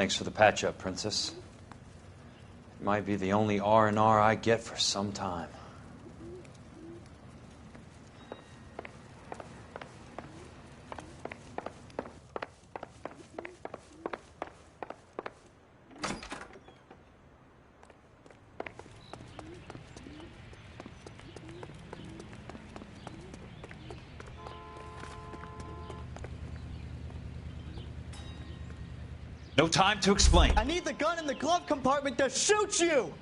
Thanks for the patch-up, Princess. It might be the only R&R I get for some time. No time to explain. I need the gun in the glove compartment to shoot you!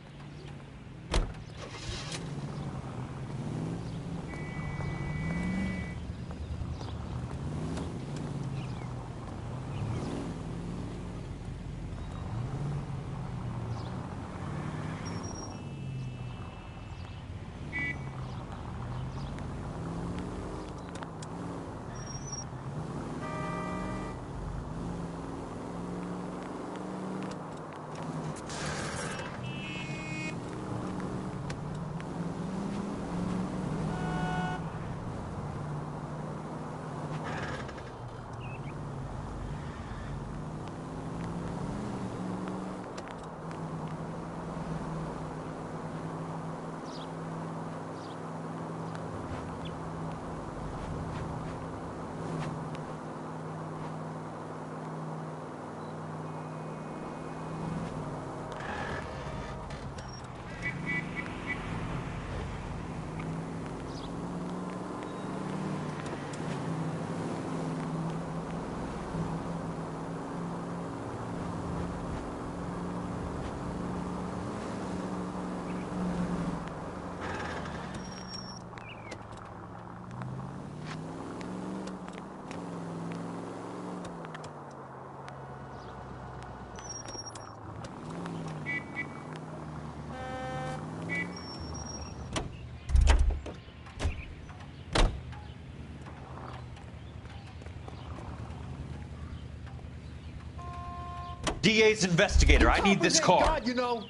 DA's investigator. I need this car. God, you know.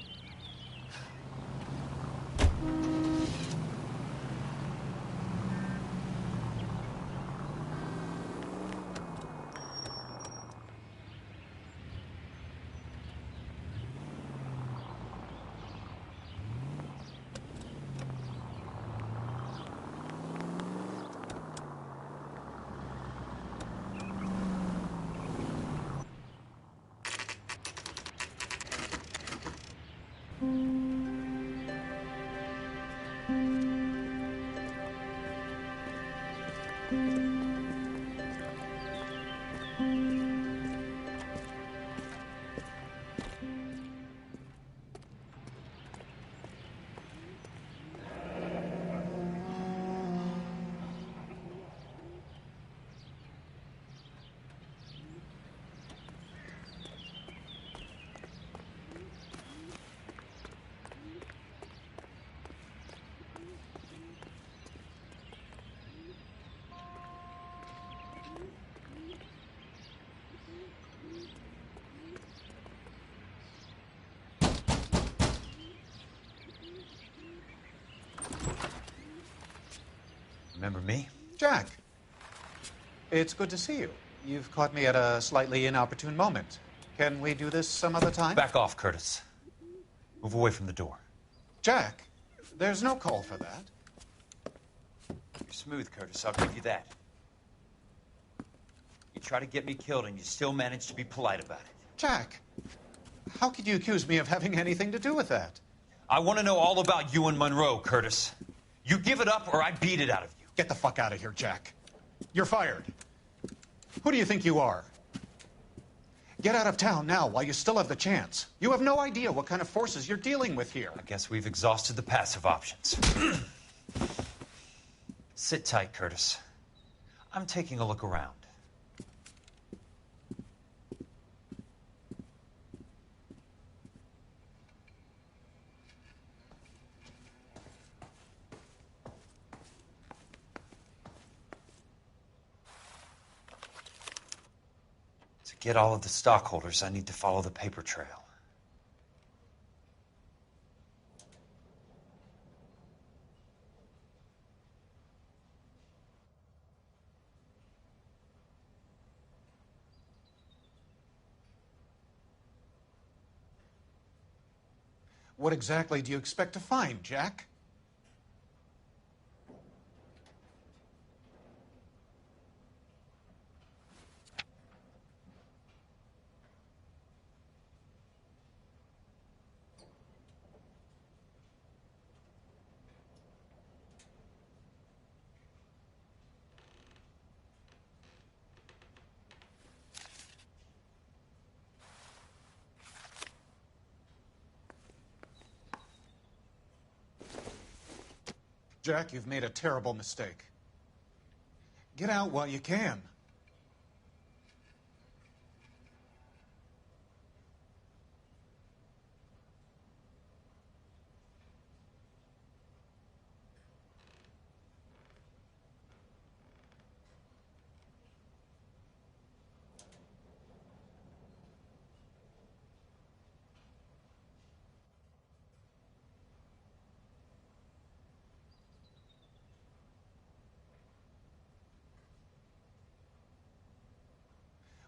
Remember me? Jack, it's good to see you. You've caught me at a slightly inopportune moment. Can we do this some other time? Back off, Curtis. Move away from the door. Jack, there's no call for that. You're smooth, Curtis. I'll give you that. You try to get me killed, and you still manage to be polite about it. Jack, how could you accuse me of having anything to do with that? I want to know all about you and Monroe, Curtis. You give it up, or I beat it out of you. Get the fuck out of here, Jack. You're fired. Who do you think you are? Get out of town now while you still have the chance. You have no idea what kind of forces you're dealing with here. I guess we've exhausted the passive options. Sit tight, Curtis. I'm taking a look around. To get all of the stockholders, I need to follow the paper trail. What exactly do you expect to find, Jack? Jack, you've made a terrible mistake. Get out while you can.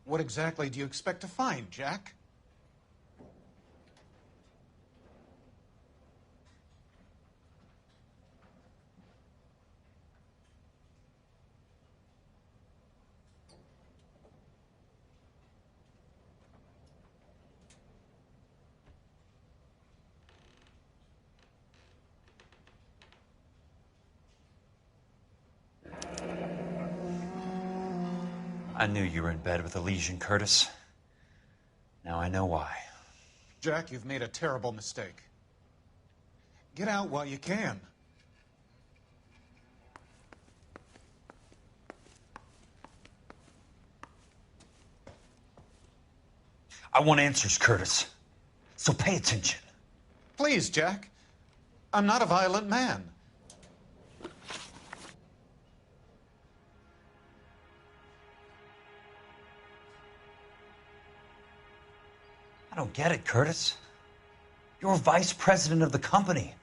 What exactly do you expect to find, Jack? I knew you were in bed with a lesion, Curtis. Now I know why. Jack, you've made a terrible mistake. Get out while you can. I want answers, Curtis. So pay attention. Please, Jack. I'm not a violent man. I don't get it, Curtis. You're vice president of the company.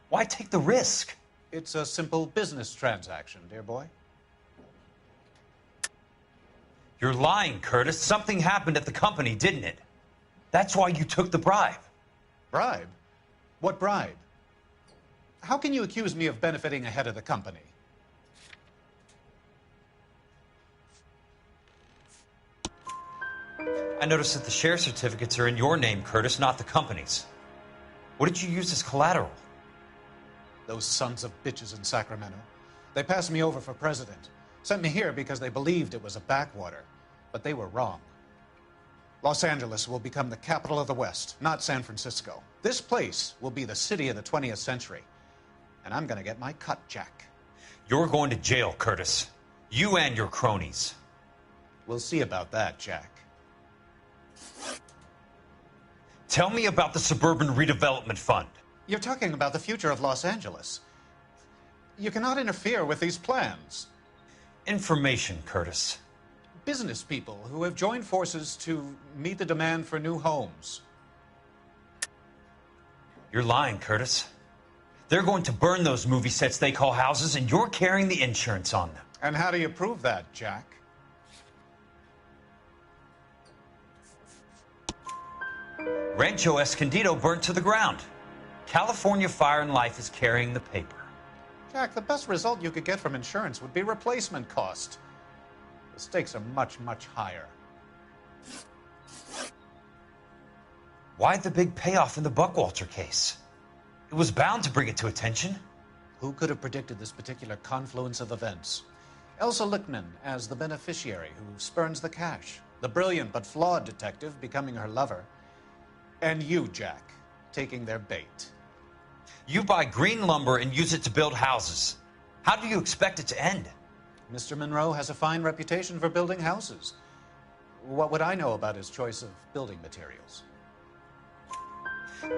Why take the risk? It's a simple business transaction, dear boy. You're lying, Curtis. Something happened at the company, didn't it? That's why you took the bribe. Bribe? What bribe? How can you accuse me of benefiting ahead of the company? I noticed that the share certificates are in your name, Curtis, not the company's. What did you use as collateral? Those sons of bitches in Sacramento. They passed me over for president. Sent me here because they believed it was a backwater. But they were wrong. Los Angeles will become the capital of the West, not San Francisco. This place will be the city of the 20th century. And I'm gonna get my cut, Jack. You're going to jail, Curtis. You and your cronies. We'll see about that, Jack. Tell me about the Suburban Redevelopment Fund. You're talking about the future of Los Angeles. You cannot interfere with these plans. Information, Curtis. Business people who have joined forces to meet the demand for new homes. You're lying, Curtis. They're going to burn those movie sets they call houses, and you're carrying the insurance on them. And how do you prove that, Jack? Rancho Escondido burnt to the ground. California Fire and Life is carrying the paper. Jack, the best result you could get from insurance would be replacement cost. The stakes are much, much higher. Why the big payoff in the Buckwalter case? It was bound to bring it to attention. Who could have predicted this particular confluence of events? Elsa Lichtman as the beneficiary who spurns the cash. The brilliant but flawed detective becoming her lover. And you, Jack, taking their bait. You buy green lumber and use it to build houses. How do you expect it to end? Mr. Monroe has a fine reputation for building houses. What would I know about his choice of building materials?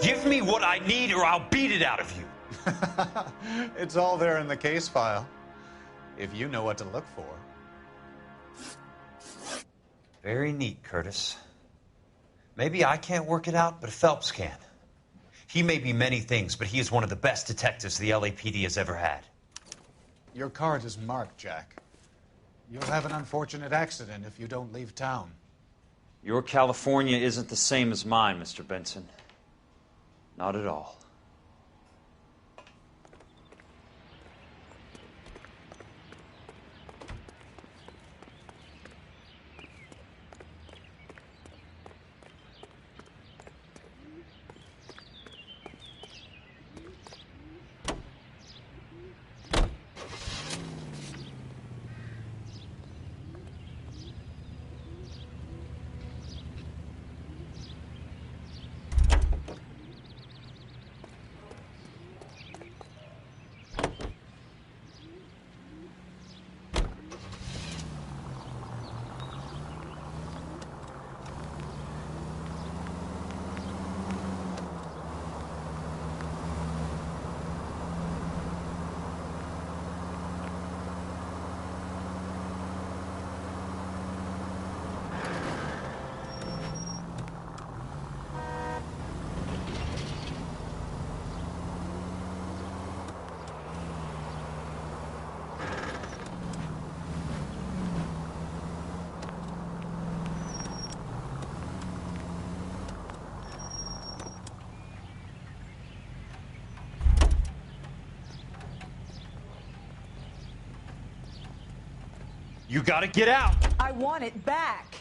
Give me what I need or I'll beat it out of you. It's all there in the case file, if you know what to look for. Very neat, Curtis. Maybe I can't work it out, but Phelps can. He may be many things, but he is one of the best detectives the LAPD has ever had. Your card is marked, Jack. You'll have an unfortunate accident if you don't leave town. Your California isn't the same as mine, Mr. Benson. Not at all. You gotta get out! I want it back.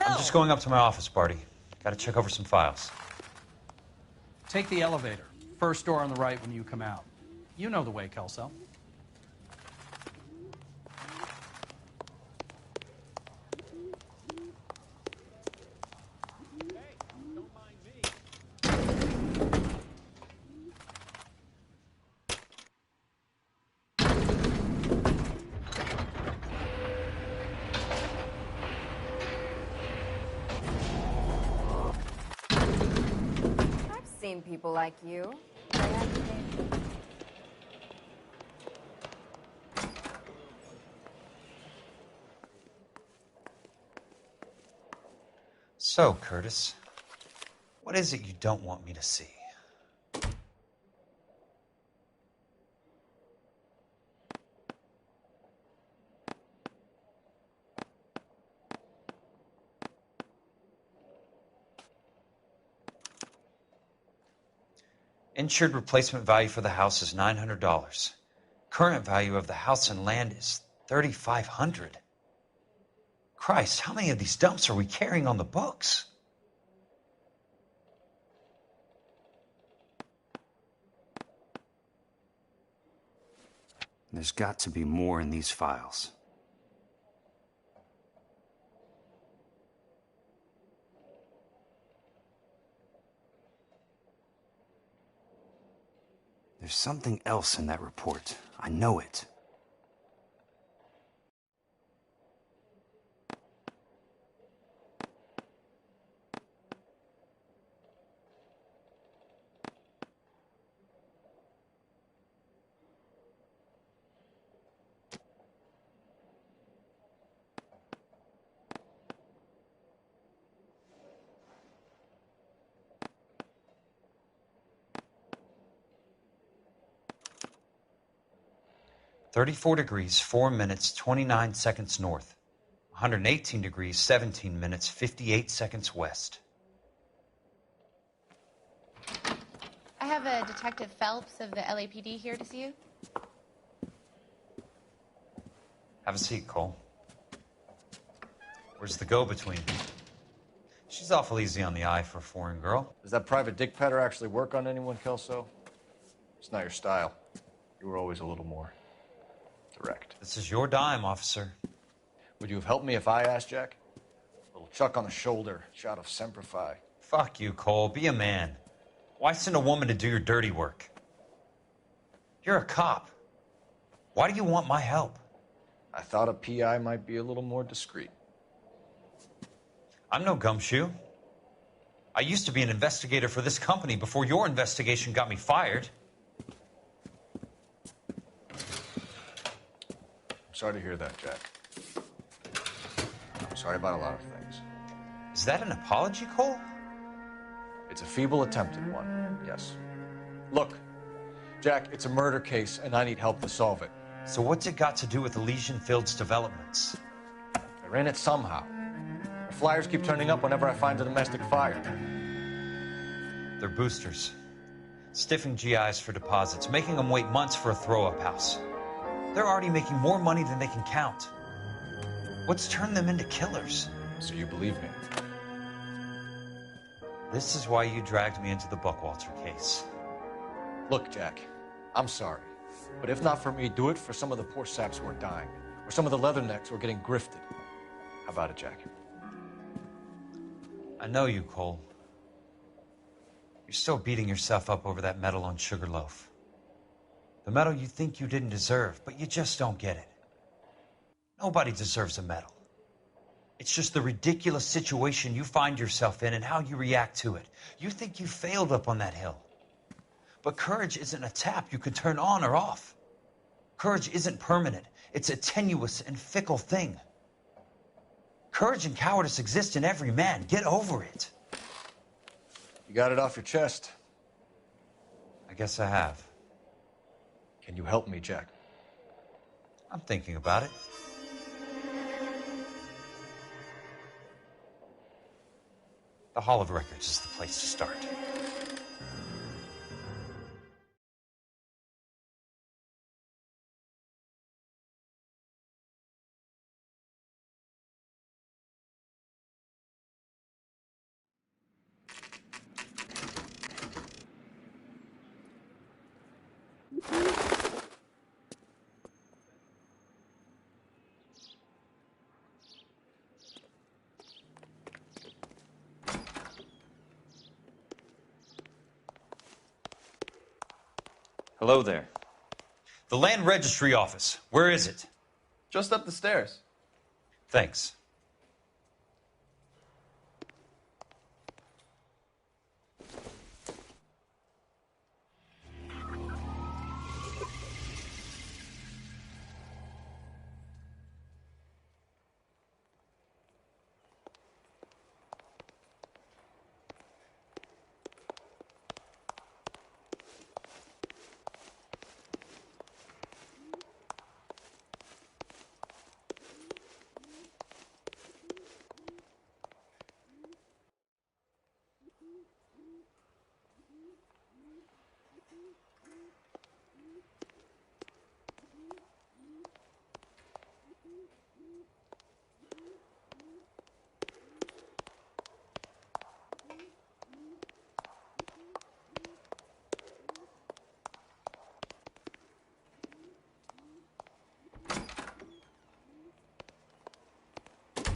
I'm just going up to my office, Barty. Gotta check over some files. Take the elevator. First door on the right when you come out. You know the way, Kelso. Seen people like you. So, Curtis, What is it you don't want me to see? Insured replacement value for the house is $900. Current value of the house and land is $3,500. Christ, how many of these dumps are we carrying on the books? There's got to be more in these files. There's something else in that report. I know it. "34 degrees, 4 minutes, 29 seconds north. 118 degrees, 17 minutes, 58 seconds west." I have a Detective Phelps of the LAPD here to see you. Have a seat, Cole. Where's the go-between? She's awful easy on the eye for a foreign girl. Does that private dick petter actually work on anyone, Kelso? It's not your style. You were always a little more direct. This is your dime, officer. Would you have helped me if I asked, Jack? A little chuck on the shoulder, shot of Semper Fi. Fuck you, Cole. Be a man. Why send a woman to do your dirty work? You're a cop. Why do you want my help? I thought a PI might be a little more discreet. I'm no gumshoe. I used to be an investigator for this company before your investigation got me fired. I'm sorry to hear that, Jack. I'm sorry about a lot of things. Is that an apology, Cole? It's a feeble attempt at one, yes. Look, Jack, it's a murder case, and I need help to solve it. So what's it got to do with Elysian Fields developments? They're in it somehow. The flyers keep turning up whenever I find a domestic fire. They're boosters. Stiffing GIs for deposits, making them wait months for a throw-up house. They're already making more money than they can count. What's turned them into killers? So you believe me? This is why you dragged me into the Buckwalter case. Look, Jack, I'm sorry. But if not for me, do it for some of the poor saps who are dying. Or some of the leathernecks who are getting grifted. How about it, Jack? I know you, Cole. You're still beating yourself up over that medal on Sugarloaf. The medal you think you didn't deserve, but you just don't get it. Nobody deserves a medal. It's just the ridiculous situation you find yourself in and how you react to it. You think you failed up on that hill. But courage isn't a tap you can turn on or off. Courage isn't permanent. It's a tenuous and fickle thing. Courage and cowardice exist in every man. Get over it. You got it off your chest. I guess I have. Can you help me, Jack? I'm thinking about it. The Hall of Records is the place to start. Hello there. The Land Registry Office. Where is it? Just up the stairs. Thanks.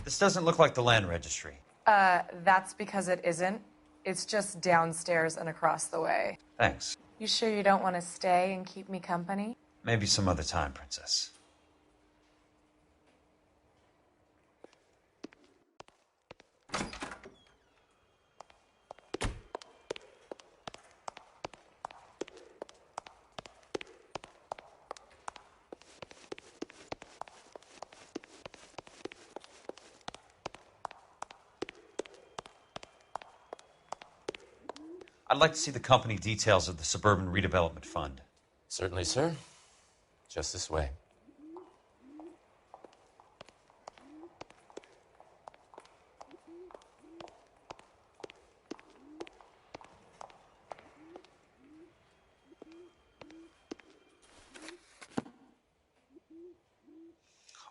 This doesn't look like the land registry. That's because it isn't. It's just downstairs and across the way. Thanks. You sure you don't want to stay and keep me company? Maybe some other time, Princess. I'd like to see the company details of the Suburban Redevelopment Fund. Certainly, sir. Just this way.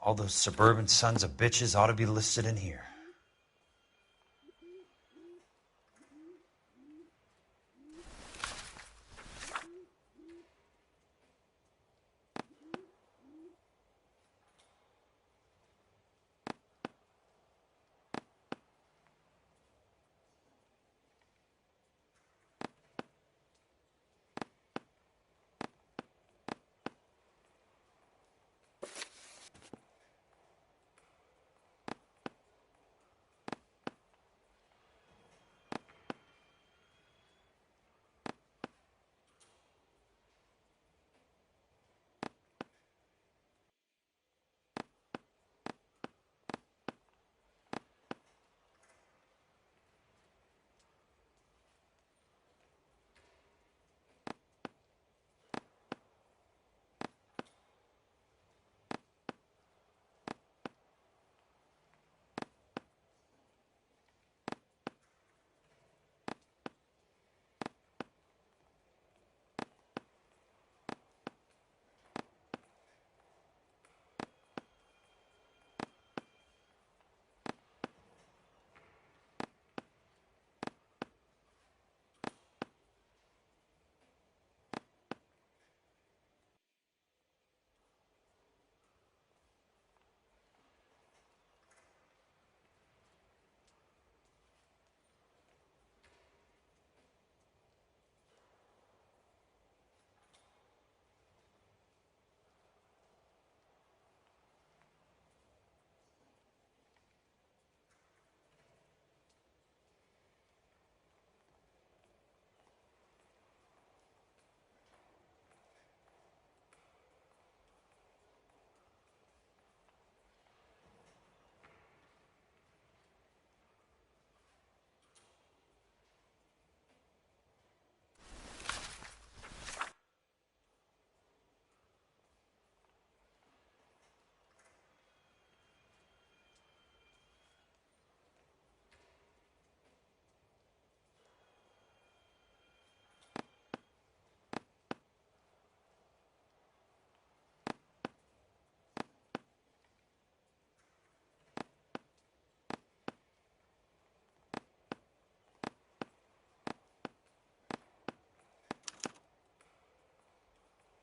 All those suburban sons of bitches ought to be listed in here.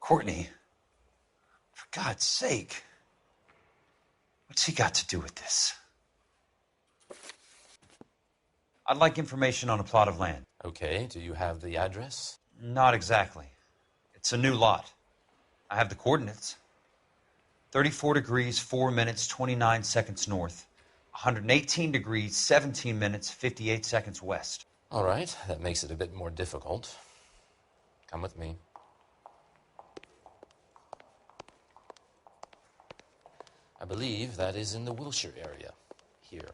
Courtney, for God's sake, what's he got to do with this? I'd like information on a plot of land. Okay, do you have the address? Not exactly. It's a new lot. I have the coordinates. 34 degrees, 4 minutes, 29 seconds north. 118 degrees, 17 minutes, 58 seconds west. All right, that makes it a bit more difficult. Come with me. I believe that is in the Wilshire area. Here.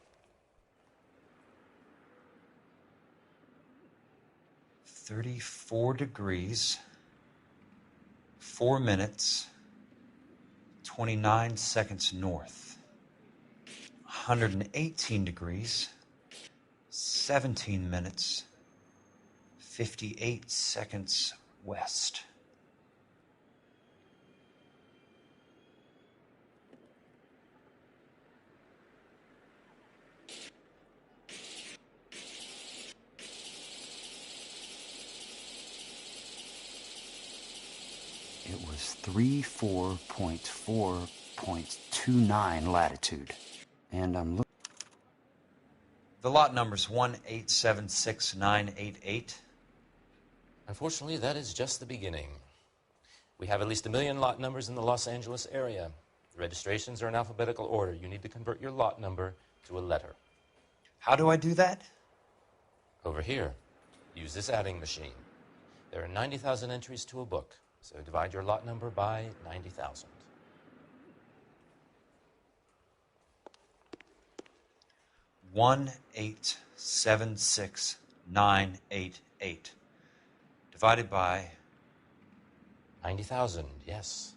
34 degrees, 4 minutes, 29 seconds north. 118 degrees, 17 minutes, 58 seconds west. It was 34.4.29 latitude. And I'm looking. The lot number's 1876988. Unfortunately, that is just the beginning. We have at least 1 million lot numbers in the Los Angeles area. The registrations are in alphabetical order. You need to convert your lot number to a letter. How do I do that? Over here, use this adding machine. There are 90,000 entries to a book, so divide your lot number by 90,000. 1876988 divided by 90,000, yes.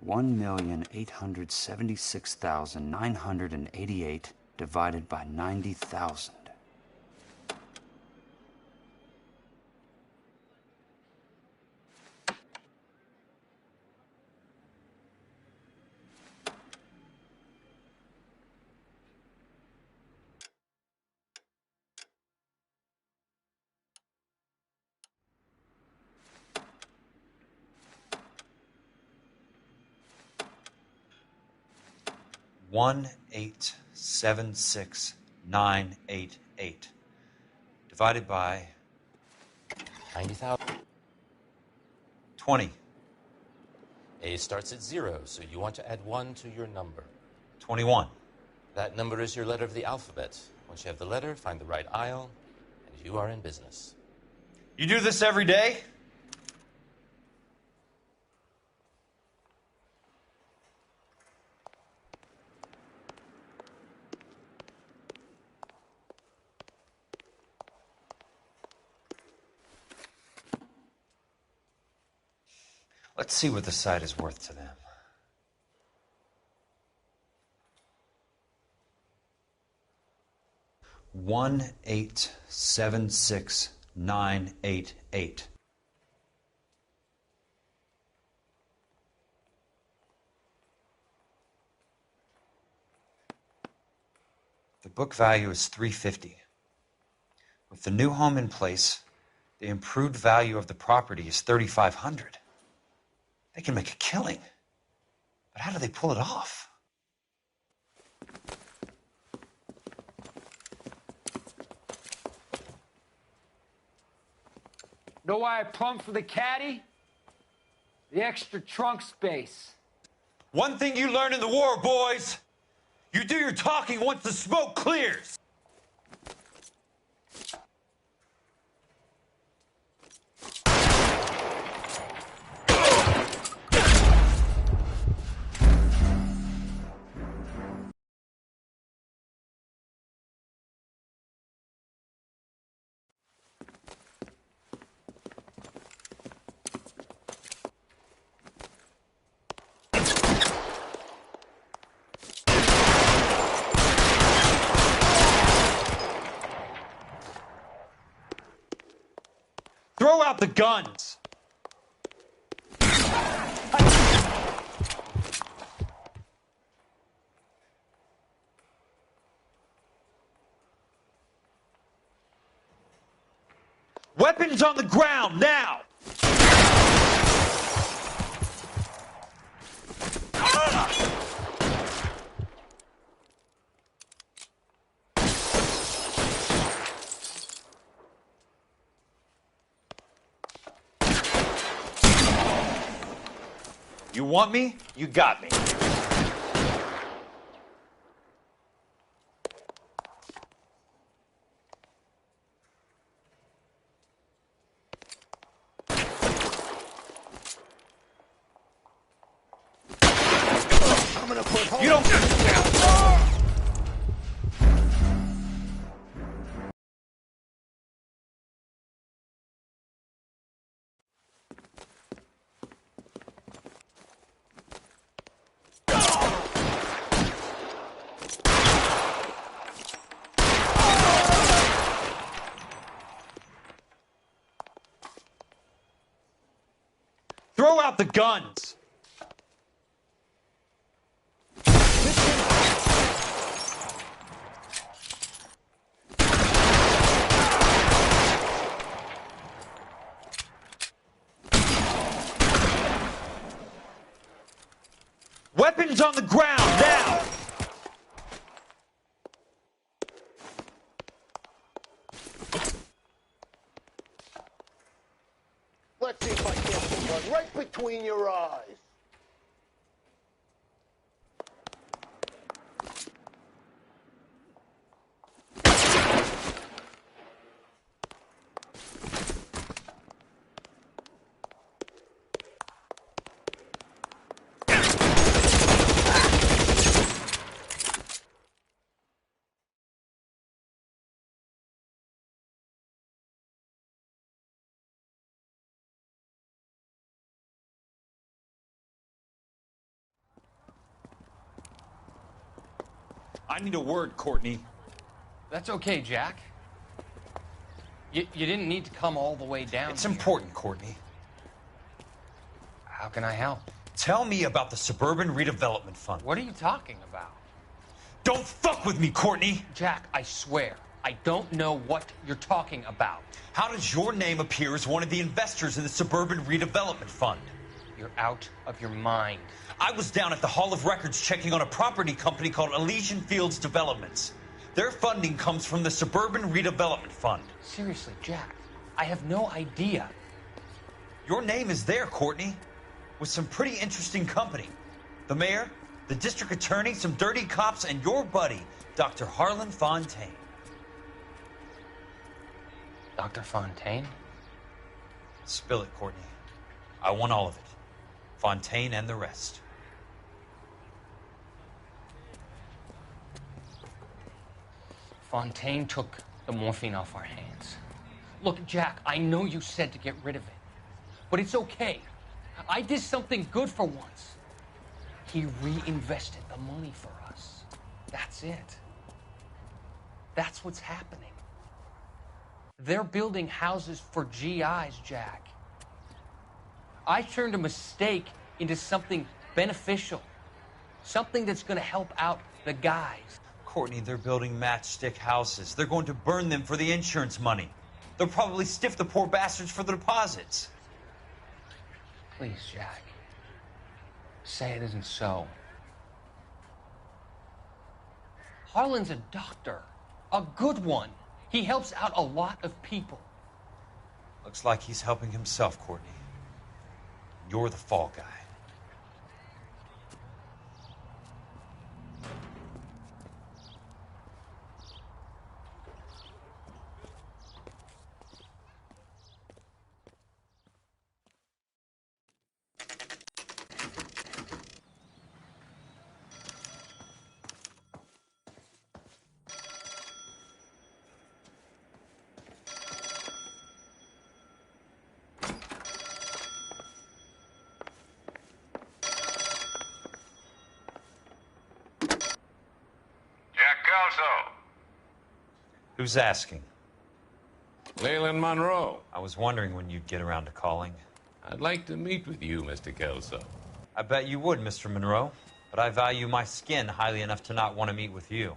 $1,876,988 divided by 90,000. $1,876,988 divided by 90,000. 20. A starts at 0, so you want to add 1 to your number. 21. That number is your letter of the alphabet. Once you have the letter, find the right aisle, and you are in business. You do this every day? Let's see what the site is worth to them. $1,876,988. The book value is $350. With the new home in place, the improved value of the property is $3,500. They can make a killing. But how do they pull it off? Know why I plumbed for the caddy? The extra trunk space. One thing you learn in the war, boys, you do your talking once the smoke clears. Throw out the guns! Weapons on the ground, now! You want me? You got me. the guns! Weapons on the ground, now! Let's see if I can't put one right between your eyes. I need a word, Courtney. That's okay, Jack. You didn't need to come all the way down It's here. important, Courtney. How can I help? Tell me about the Suburban Redevelopment Fund. What are you talking about? Don't fuck with me, Courtney! Jack, I swear, I don't know what you're talking about. How does your name appear as one of the investors in the Suburban Redevelopment Fund? You're out of your mind. I was down at the Hall of Records checking on a property company called Elysian Fields Developments. Their funding comes from the Suburban Redevelopment Fund. Seriously, Jack, I have no idea. Your name is there, Courtney, with some pretty interesting company. The mayor, the district attorney, some dirty cops, and your buddy, Dr. Harlan Fontaine. Dr. Fontaine? Spill it, Courtney. I want all of it. Fontaine and the rest. Fontaine took the morphine off our hands. Look, Jack, I know you said to get rid of it, but it's okay. I did something good for once. He reinvested the money for us. That's it. That's what's happening. They're building houses for GIs, Jack. I turned a mistake into something beneficial, something that's going to help out the guys. Courtney, they're building matchstick houses. They're going to burn them for the insurance money. They'll probably stiff the poor bastards for the deposits. Please, Jack. Say it isn't so. Harlan's a doctor. A good one. He helps out a lot of people. Looks like he's helping himself, Courtney. You're the fall guy. Who's asking? Leyland Monroe. I was wondering when you'd get around to calling. I'd like to meet with you, Mr. Kelso. I bet you would, Mr. Monroe. But I value my skin highly enough to not want to meet with you.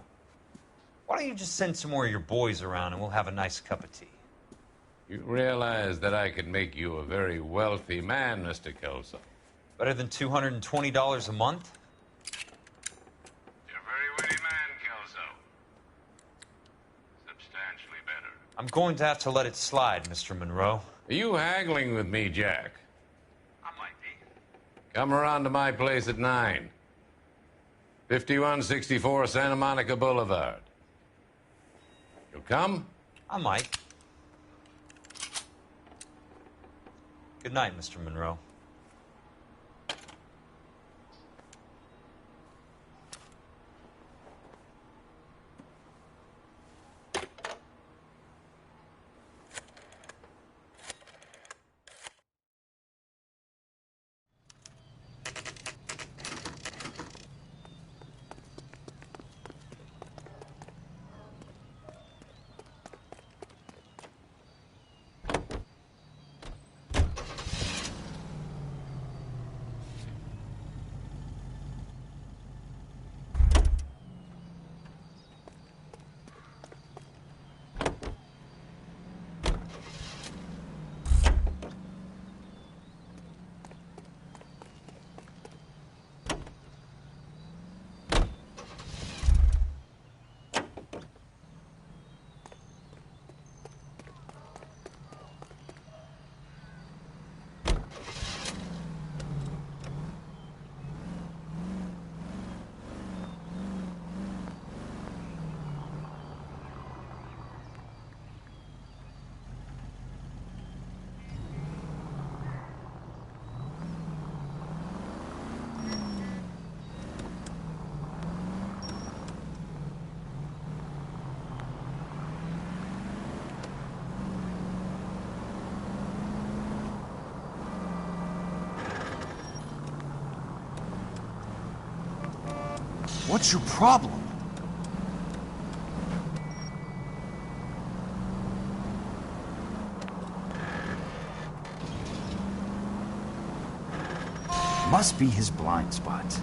Why don't you just send some more of your boys around and we'll have a nice cup of tea? You realize that I could make you a very wealthy man, Mr. Kelso. Better than $220 a month? You're a very witty man, Kelso. Substantially better. I'm going to have to let it slide, Mr. Monroe. Are you haggling with me, Jack? I might be. Come around to my place at 9. 5164 Santa Monica Boulevard. You'll come? I might. Good night, Mr. Monroe. What's your problem? Must be his blind spot.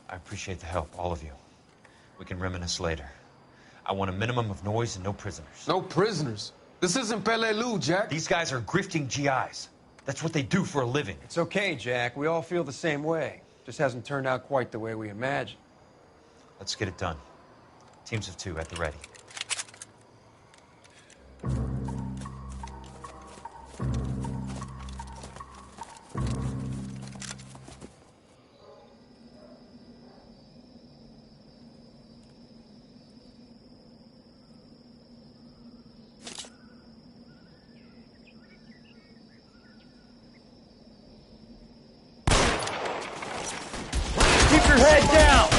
I appreciate the help, all of you. We can reminisce later. I want a minimum of noise and no prisoners. No prisoners? This isn't L.A.Noire, Jack. These guys are grifting GIs. That's what they do for a living. It's okay, Jack. We all feel the same way. Just hasn't turned out quite the way we imagined. Let's get it done. Teams of 2 at the ready. Keep your head down!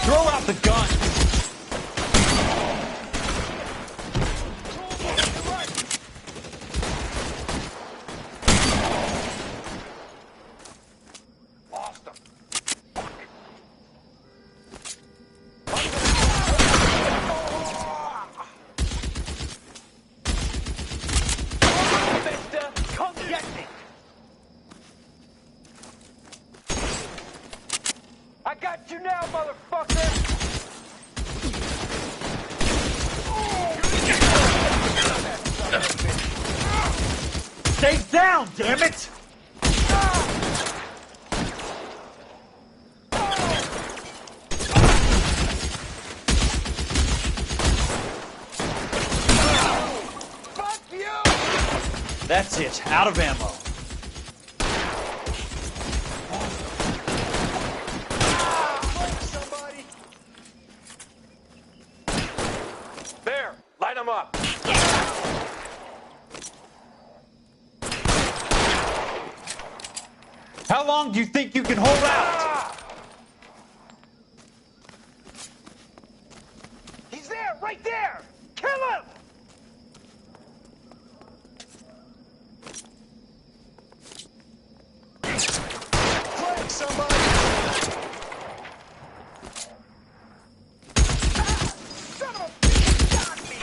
Throw out the gun! Lost him. Mister, come get me! I got you now, motherfucker! Stay down, damn it! Fuck you! That's it, out of ammo. There, light him up. How long do you think you can hold out? Right there! Kill him! Quick, somebody! Son of a bitch! Got me!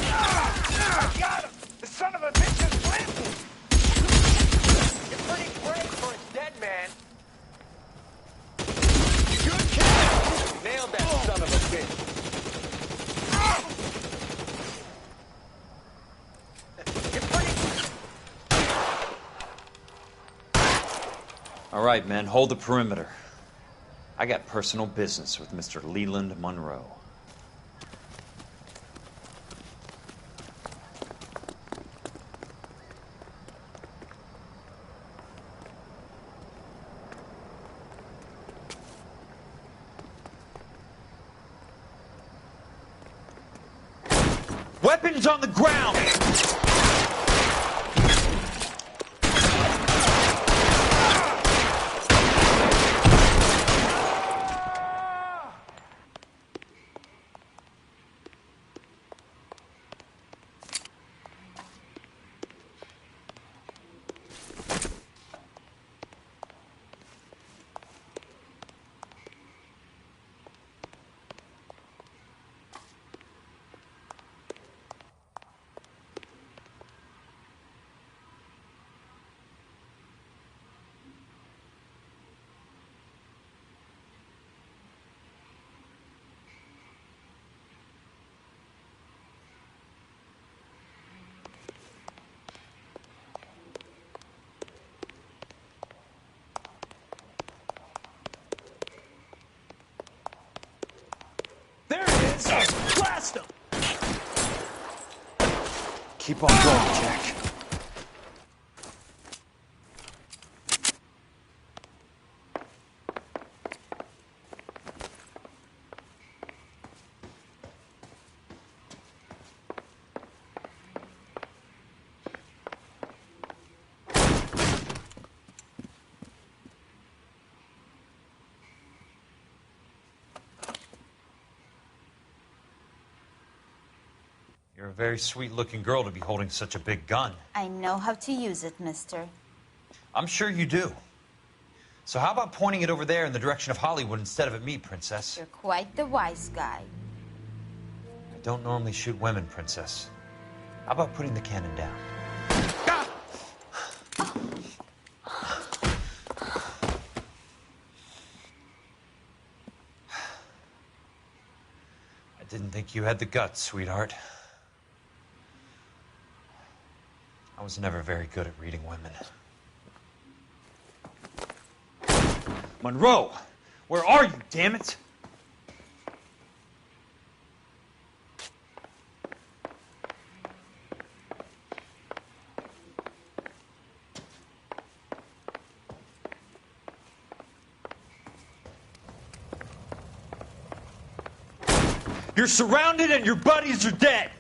I got him! The son of a bitch is planted! You're pretty brave for a dead man. Good kill! Nailed that son of a bitch. All right, men, hold the perimeter. I got personal business with Mr. Leland Monroe. Weapons on the ground! There it is! Blast him! Keep on going, Jack. You're a very sweet-looking girl to be holding such a big gun. I know how to use it, mister. I'm sure you do. So how about pointing it over there in the direction of Hollywood instead of at me, Princess? You're quite the wise guy. I don't normally shoot women, Princess. How about putting the cannon down? I didn't think you had the guts, sweetheart. I was never very good at reading women. Monroe! Where are you, damn it? You're surrounded and your buddies are dead!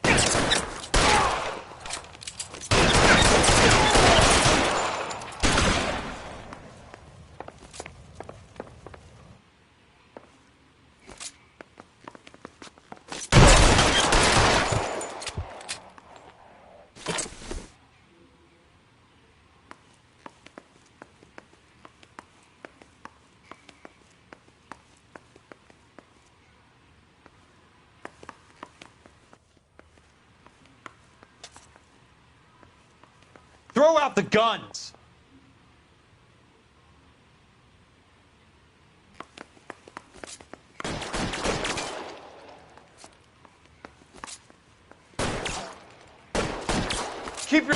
Throw out the guns! Keep your...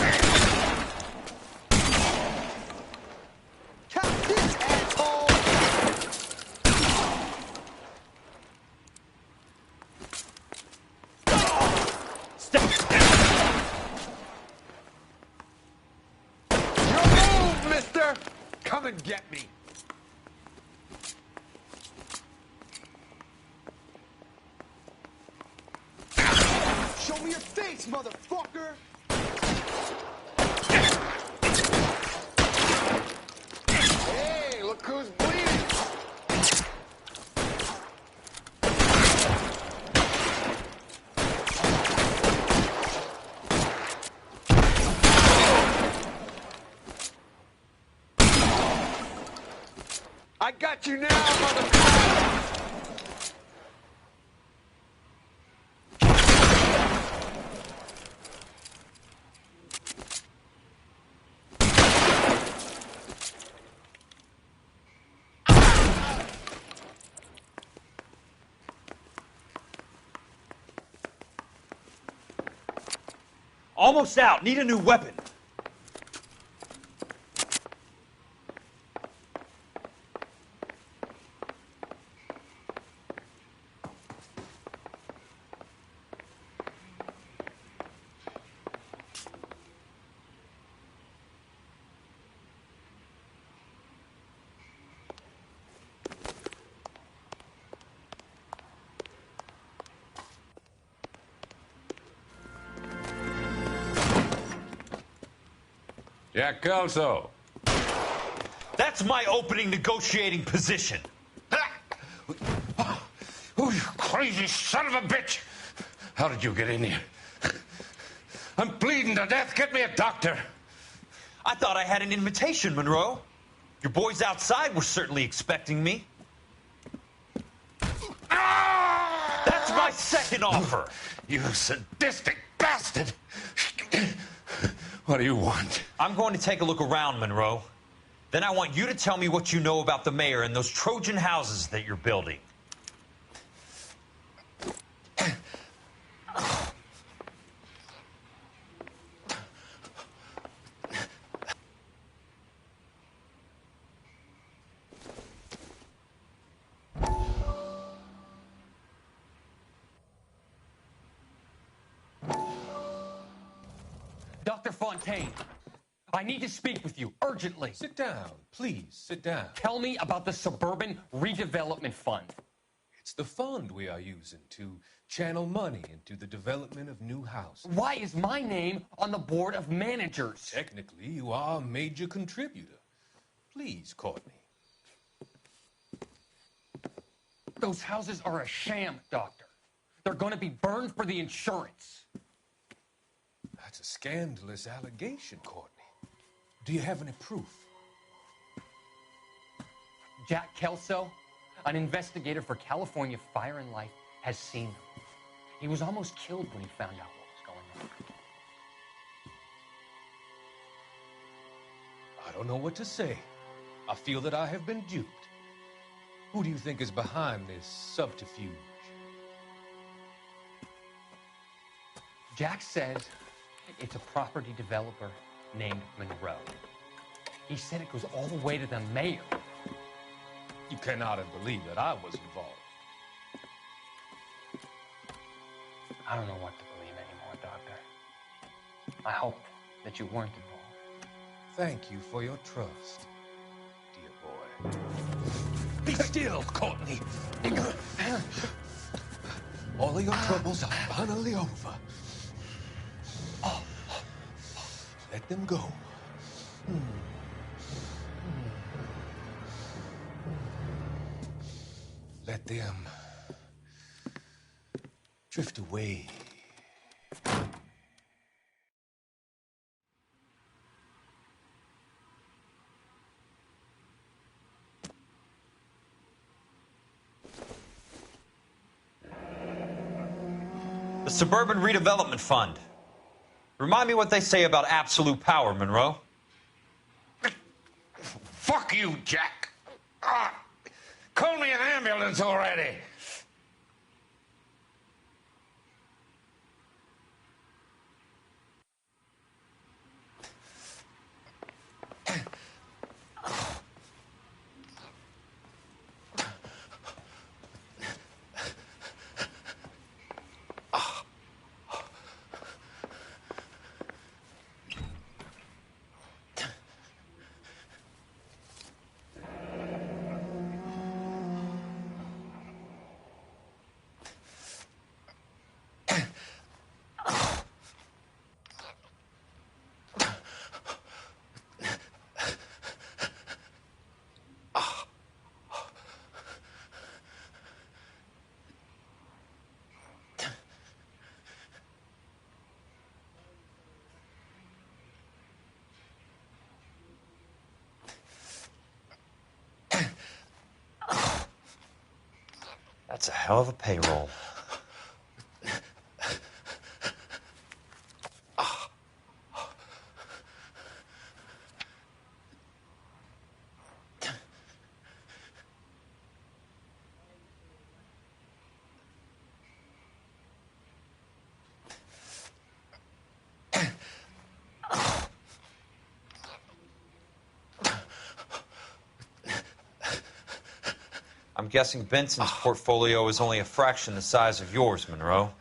Catch this, asshole! Step... Mister! Come and get me! Show me your face, motherfucker! I got you now, motherfucker! Almost out. Need a new weapon. Jack Kelso. That's my opening negotiating position. Oh, you crazy son of a bitch! How did you get in here? I'm bleeding to death. Get me a doctor. I thought I had an invitation, Monroe. Your boys outside were certainly expecting me. That's my second offer. You sadistic bastard! What do you want? I'm going to take a look around, Monroe. Then I want you to tell me what you know about the mayor and those Trojan houses that you're building. Dr. Fontaine, I need to speak with you urgently. Sit down. Please, sit down. Tell me about the Suburban Redevelopment Fund. It's the fund we are using to channel money into the development of new houses. Why is my name on the board of managers? Technically, you are a major contributor. Please, Courtney. Those houses are a sham, Doctor. They're going to be burned for the insurance. That's a scandalous allegation, Courtney. Do you have any proof? Jack Kelso, an investigator for California Fire and Life, has seen them. He was almost killed when he found out what was going on. I don't know what to say. I feel that I have been duped. Who do you think is behind this subterfuge? Jack says it's a property developer named Monroe. He said it goes all the way to the mayor. You cannot have believed that I was involved. I don't know what to believe anymore, Doctor. I hope that you weren't involved. Thank you for your trust, dear boy. Be still, Courtney. All of your troubles are finally over. Let them go. Let them drift away. The Suburban Redevelopment Fund. Remind me what they say about absolute power, Monroe. Fuck you, Jack. Call me an ambulance already. That's a hell of a payroll. I'm guessing Benson's portfolio is only a fraction the size of yours, Monroe.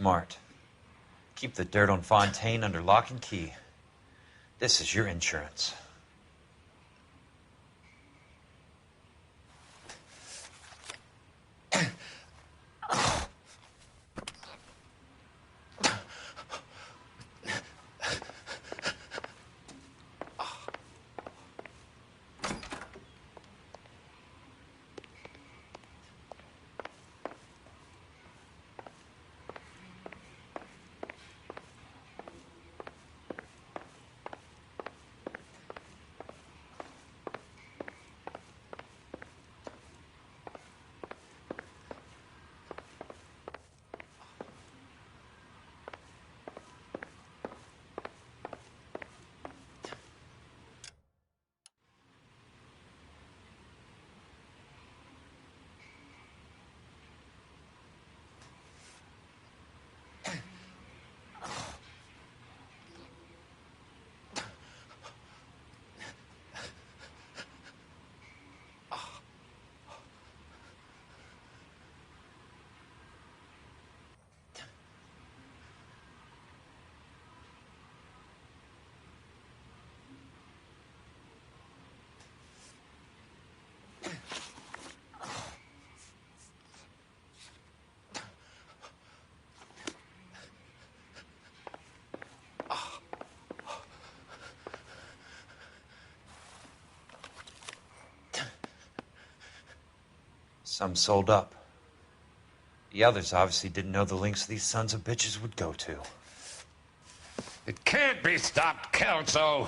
Smart. Keep the dirt on Fontaine under lock and key. This is your insurance. Some sold up. The others obviously didn't know the lengths these sons of bitches would go to. It can't be stopped, Kelso.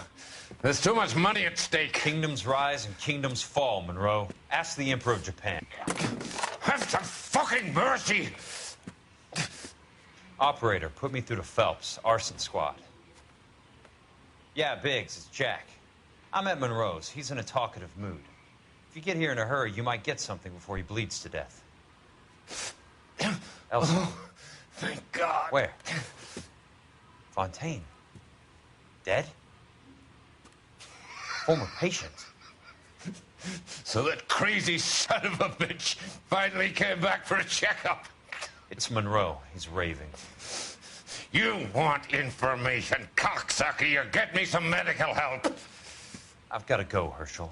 There's too much money at stake. Kingdoms rise and kingdoms fall, Monroe. Ask the Emperor of Japan. Have some fucking mercy! Operator, put me through to Phelps, arson squad. Yeah, Biggs, it's Jack. I'm at Monroe's. He's in a talkative mood. If you get here in a hurry, you might get something before he bleeds to death. Elsa. Oh, thank God. Where? Fontaine. Dead? Former patient. So that crazy son of a bitch finally came back for a checkup. It's Monroe. He's raving. You want information, cocksucker. You get me some medical help. I've got to go, Herschel.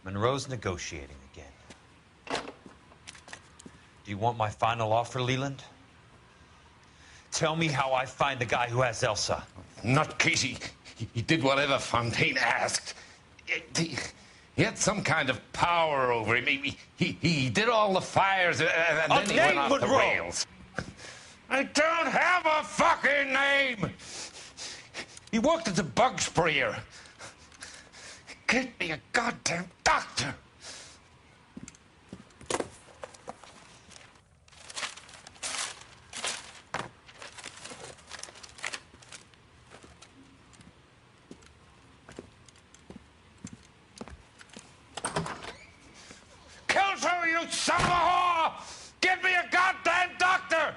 Monroe's negotiating again. Do you want my final offer, Leland? Tell me how I find the guy who has Elsa. Not Casey. He did whatever Fontaine asked. He had some kind of power over him. He did all the fires, and then he went off the rails. I don't have a fucking name! He worked as a bug sprayer. Get me a goddamn doctor! Kelso, you son of a whore! Get me a goddamn doctor!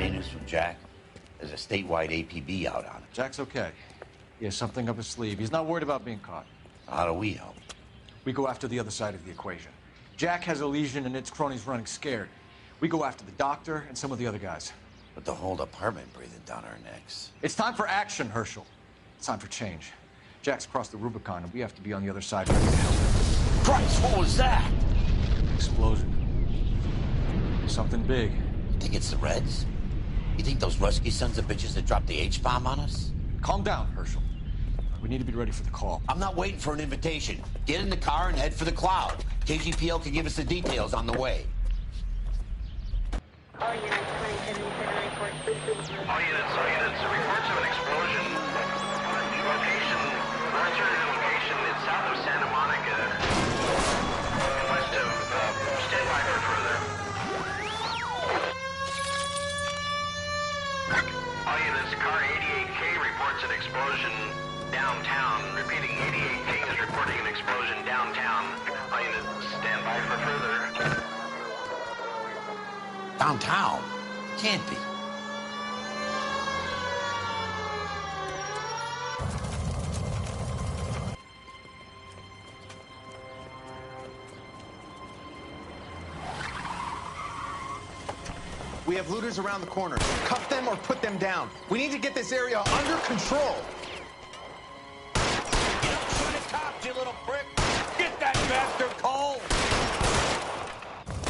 Any news from Jack? There's a statewide APB out on him. Jack's okay. He has something up his sleeve. He's not worried about being caught. How do we help? We go after the other side of the equation. Jack has a legion and its cronies running scared. We go after the doctor and some of the other guys. But the whole department breathing down our necks. It's time for action, Herschel. It's time for change. Jack's crossed the Rubicon, and we have to be on the other side ready to help him. Christ, what was that? Explosion. Something big. You think it's the Reds? You think those Rusky sons of bitches that dropped the H-bomb on us? Calm down, Herschel. We need to be ready for the call. I'm not waiting for an invitation. Get in the car and head for the cloud. KGPL can give us the details on the way. All units, reports of an explosion. Location, alternative location, it's south of Santa Monica. West of, stand by for further. All units, car 88K reports an explosion downtown. Repeating, 88K is reporting an explosion downtown. All units, stand by for further. Downtown? Can't be. We have looters around the corner. Cuff them or put them down. We need to get this area under control. Get up from the cops, you little prick! Get that bastard cold!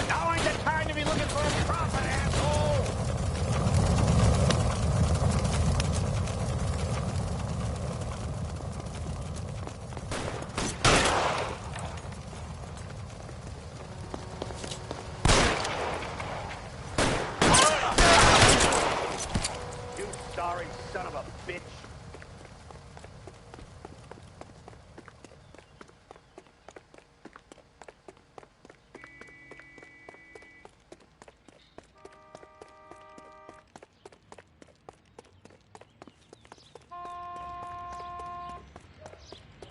Now ain't the time to be looking for a profit, asshole! You sorry son of a bitch!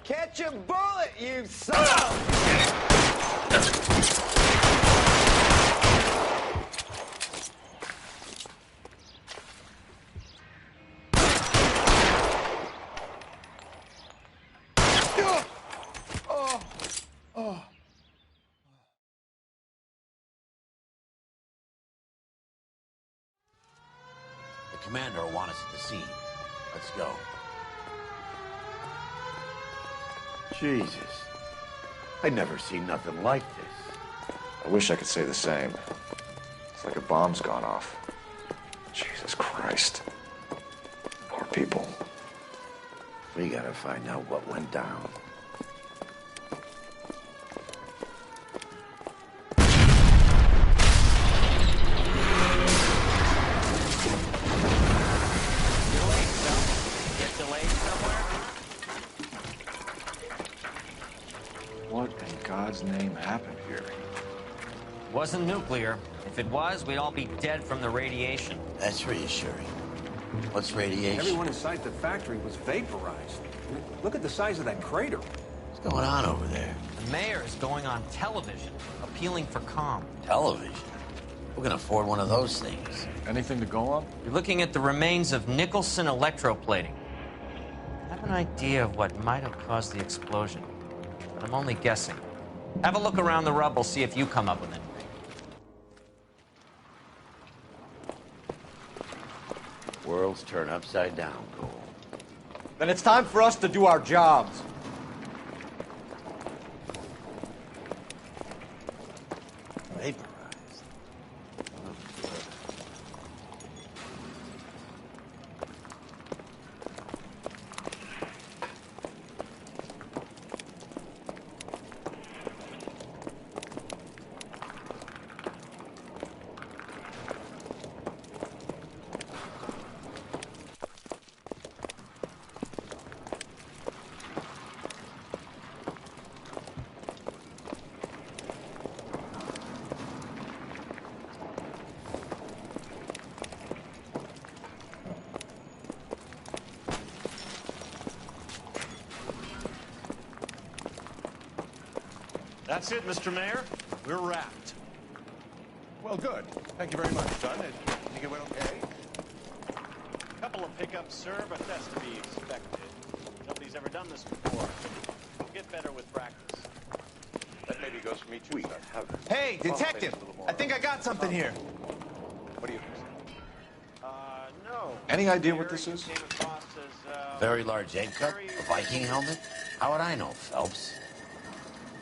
Catch a bullet, you son The commander will want us at the scene. Let's go. Jesus. I'd never seen nothing like this. I wish I could say the same. It's like a bomb's gone off. Jesus Christ. Poor people. We gotta find out what went down. What in God's name happened here? Wasn't nuclear. If it was, we'd all be dead from the radiation. That's reassuring. What's radiation? Everyone inside the factory was vaporized. Look at the size of that crater. What's going on over there? The mayor is going on television, appealing for calm. Television? Who can afford one of those things? Anything to go on? You're looking at the remains of Nicholson electroplating. I have an idea of what might have caused the explosion, but I'm only guessing. Have a look around the rubble, see if you come up with anything. Worlds turn upside down, Cole. Then it's time for us to do our jobs. Vaporized. That's it, Mr. Mayor. We're wrapped. Well, good. Thank you very much, son. I think it went okay. Couple of pickups, sir, but that's to be expected. Nobody's ever done this before. We'll get better with practice. That maybe goes for me too, sir. Hey, detective! I think I got something here. What do you think? No. Any idea what this is? Very large egg cut? A Viking helmet? How would I know, Phelps?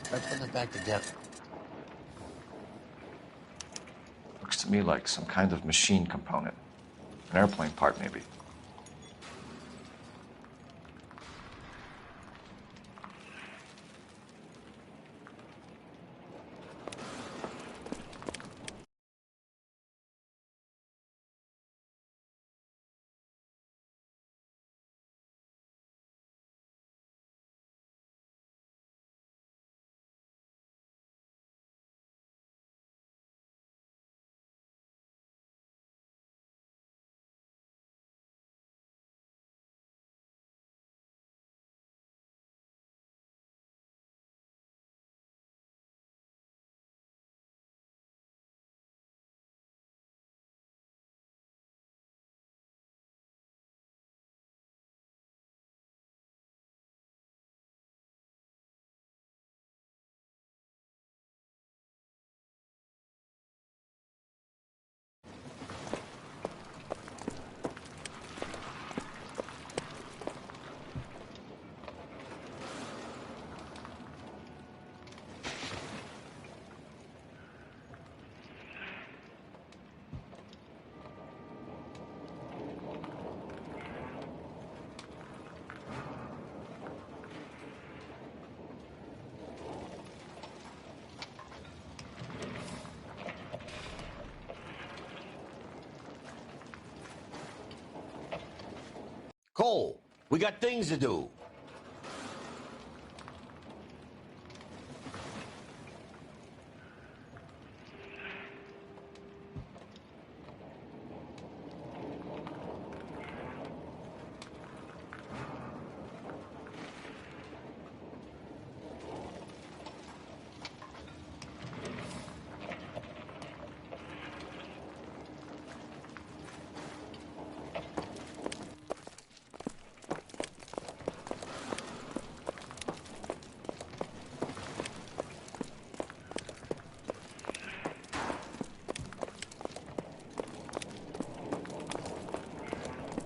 Try putting it back together. Looks to me like some kind of machine component. An airplane part, maybe. Cole, we got things to do.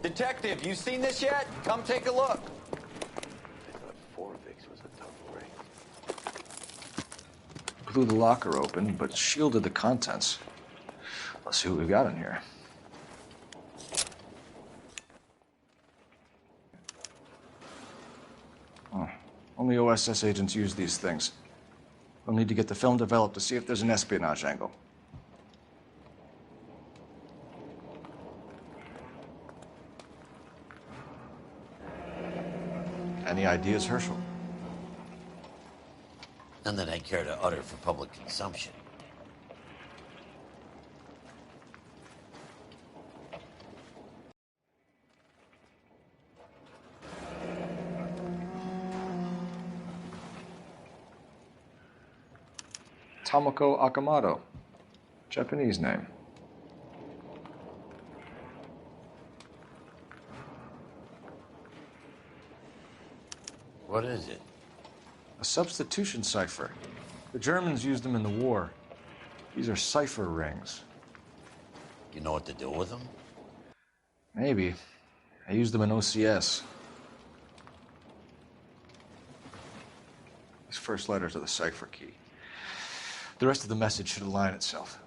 Detective, you seen this yet? Come take a look. Blew the locker open, but shielded the contents. Let's see what we've got in here. Oh, only OSS agents use these things. We'll need to get the film developed to see if there's an espionage angle. Any ideas, Herschel? None that I care to utter for public consumption. Tomoko Akamoto. Japanese name. What is it? A substitution cipher. The Germans used them in the war. These are cipher rings. You know what to do with them? Maybe. I used them in OCS. These first letters are the cipher key. The rest of the message should align itself.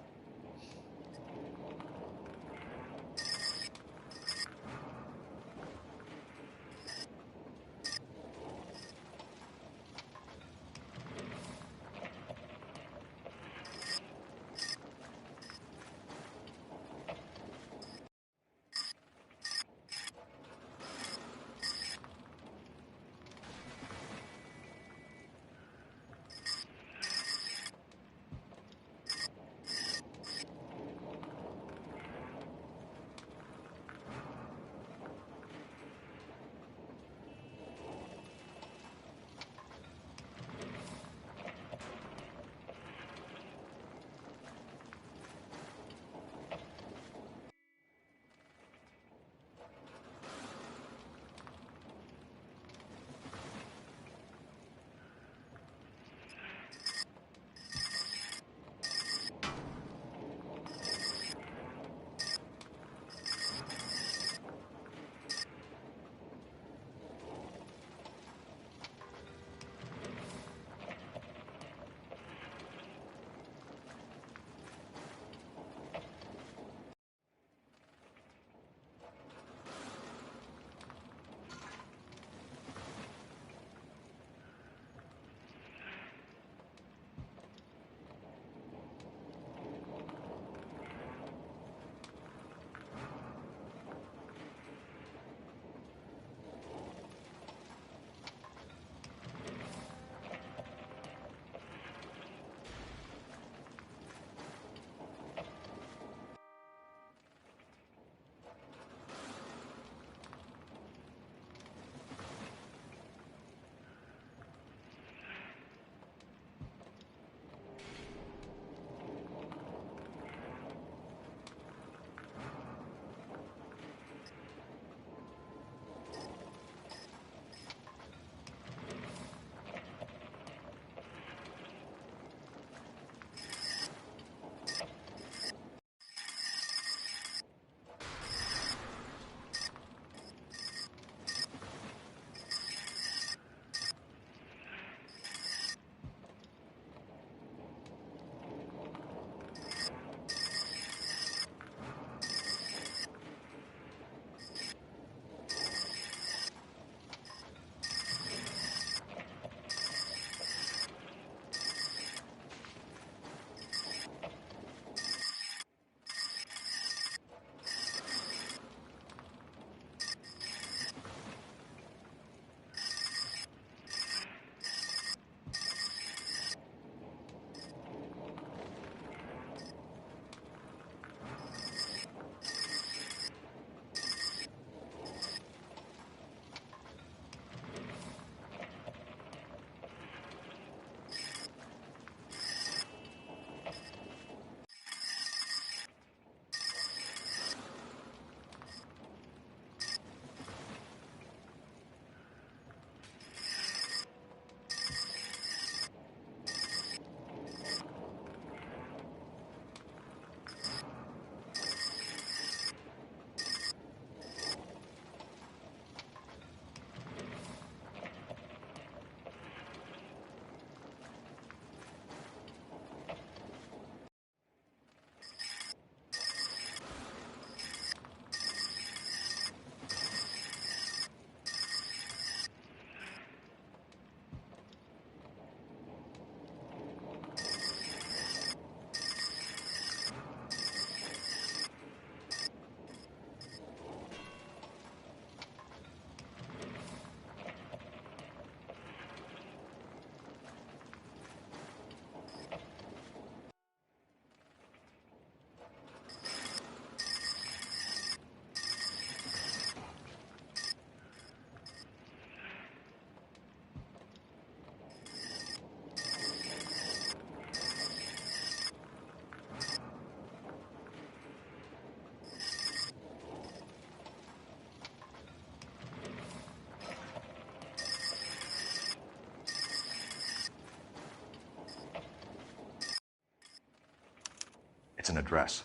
It's an address.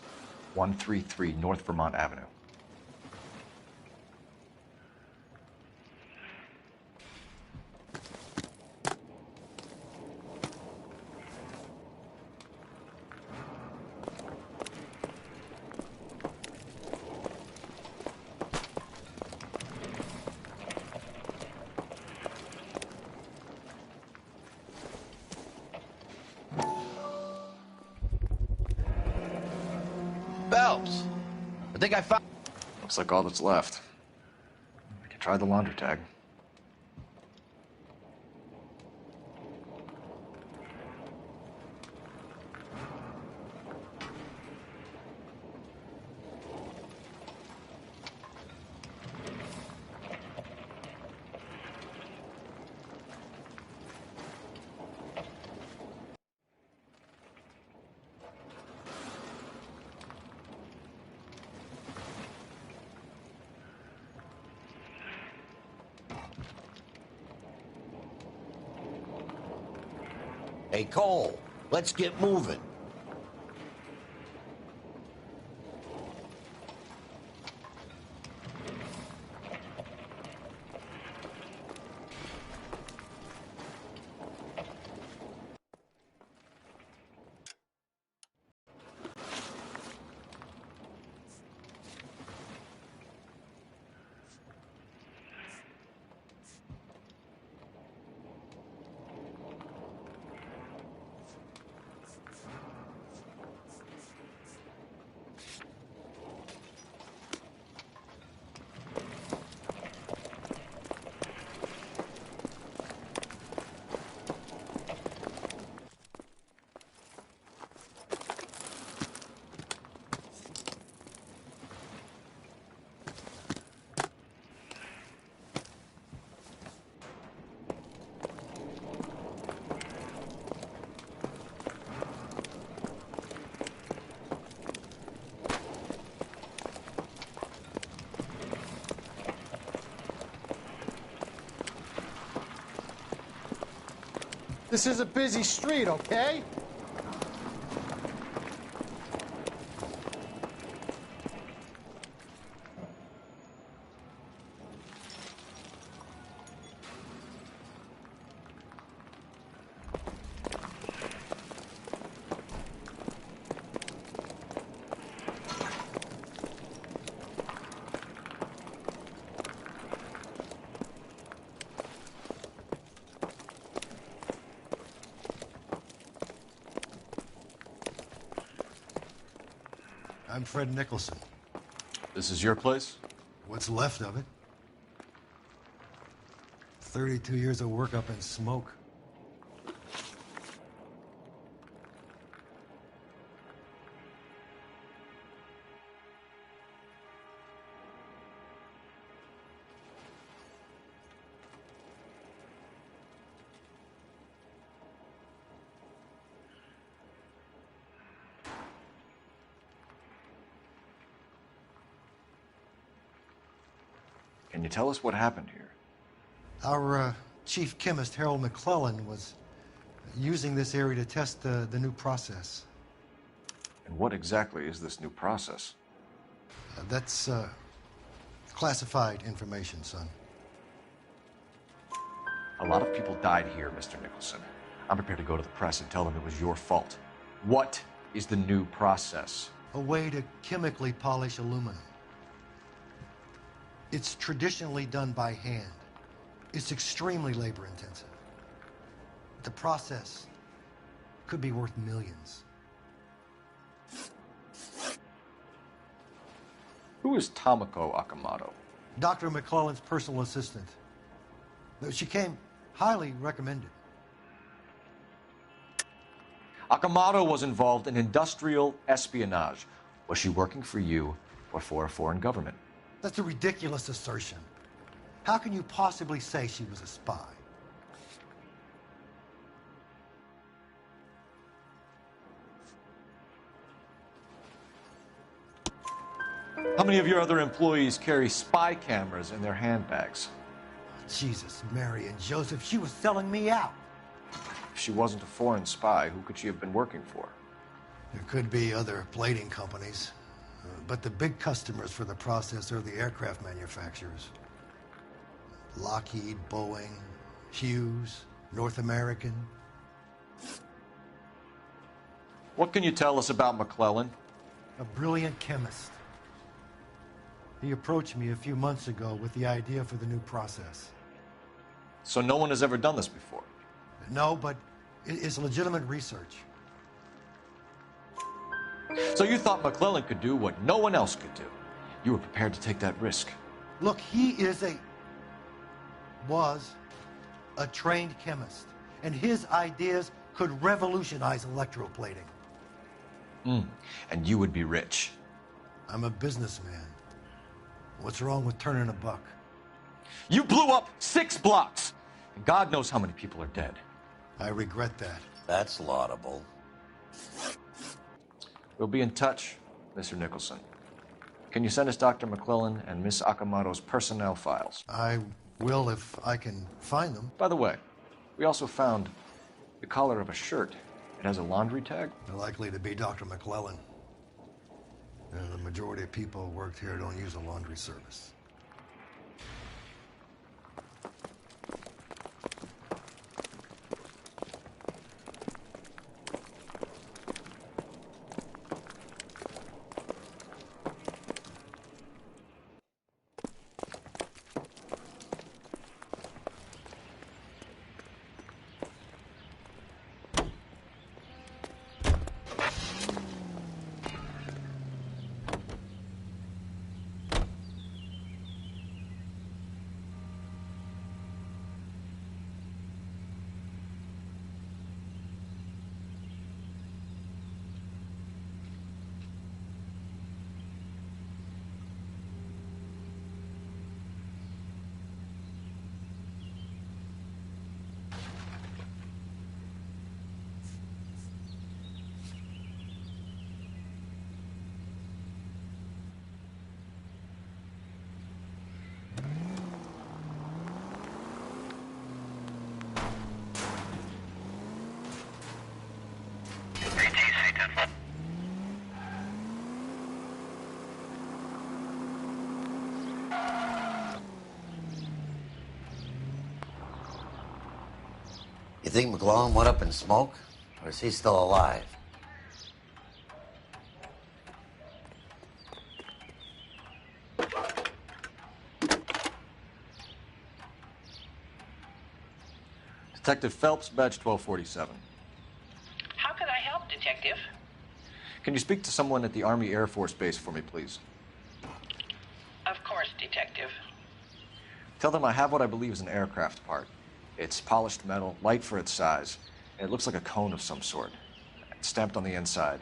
133 North Vermont Avenue. Phelps, I think I found... Looks like all that's left. We can try the laundry tag. Hey, Cole, let's get moving. This is a busy street, okay? I'm Fred Nicholson. This is your place? What's left of it? 32 years of work up in smoke. Can you tell us what happened here? Our chief chemist, Harold McClellan, was using this area to test the new process. And what exactly is this new process? That's classified information, son. A lot of people died here, Mr. Nicholson. I'm prepared to go to the press and tell them it was your fault. What is the new process? A way to chemically polish aluminum. It's traditionally done by hand. It's extremely labor-intensive. The process could be worth millions. Who is Tomoko Akamoto? Dr. McClellan's personal assistant. She came highly recommended. Akamoto was involved in industrial espionage. Was she working for you or for a foreign government? That's a ridiculous assertion. How can you possibly say she was a spy? How many of your other employees carry spy cameras in their handbags? Jesus, Mary and Joseph, she was selling me out. If she wasn't a foreign spy, who could she have been working for? There could be other plating companies, but the big customers for the process are the aircraft manufacturers. Lockheed, Boeing, Hughes, North American. What can you tell us about McClellan? A brilliant chemist. He approached me a few months ago with the idea for the new process. So no one has ever done this before? No, but it's legitimate research. So you thought McClellan could do what no one else could do. You were prepared to take that risk. Look, he was a trained chemist, and his ideas could revolutionize electroplating. And you would be rich. I'm a businessman. What's wrong with turning a buck? You blew up 6 blocks, and God knows how many people are dead. I regret that. That's laudable. We'll be in touch, Mr. Nicholson. Can you send us Dr. McClellan and Miss Akamoto's personnel files? I will if I can find them. By the way, we also found the collar of a shirt. It has a laundry tag. Likely to be Dr. McClellan. The majority of people who worked here don't use a laundry service. You think McClellan went up in smoke? Or is he still alive? Detective Phelps, badge 1247. How can I help, Detective? Can you speak to someone at the Army Air Force Base for me, please? Of course, Detective. Tell them I have what I believe is an aircraft part. It's polished metal, light for its size, and it looks like a cone of some sort. It's stamped on the inside.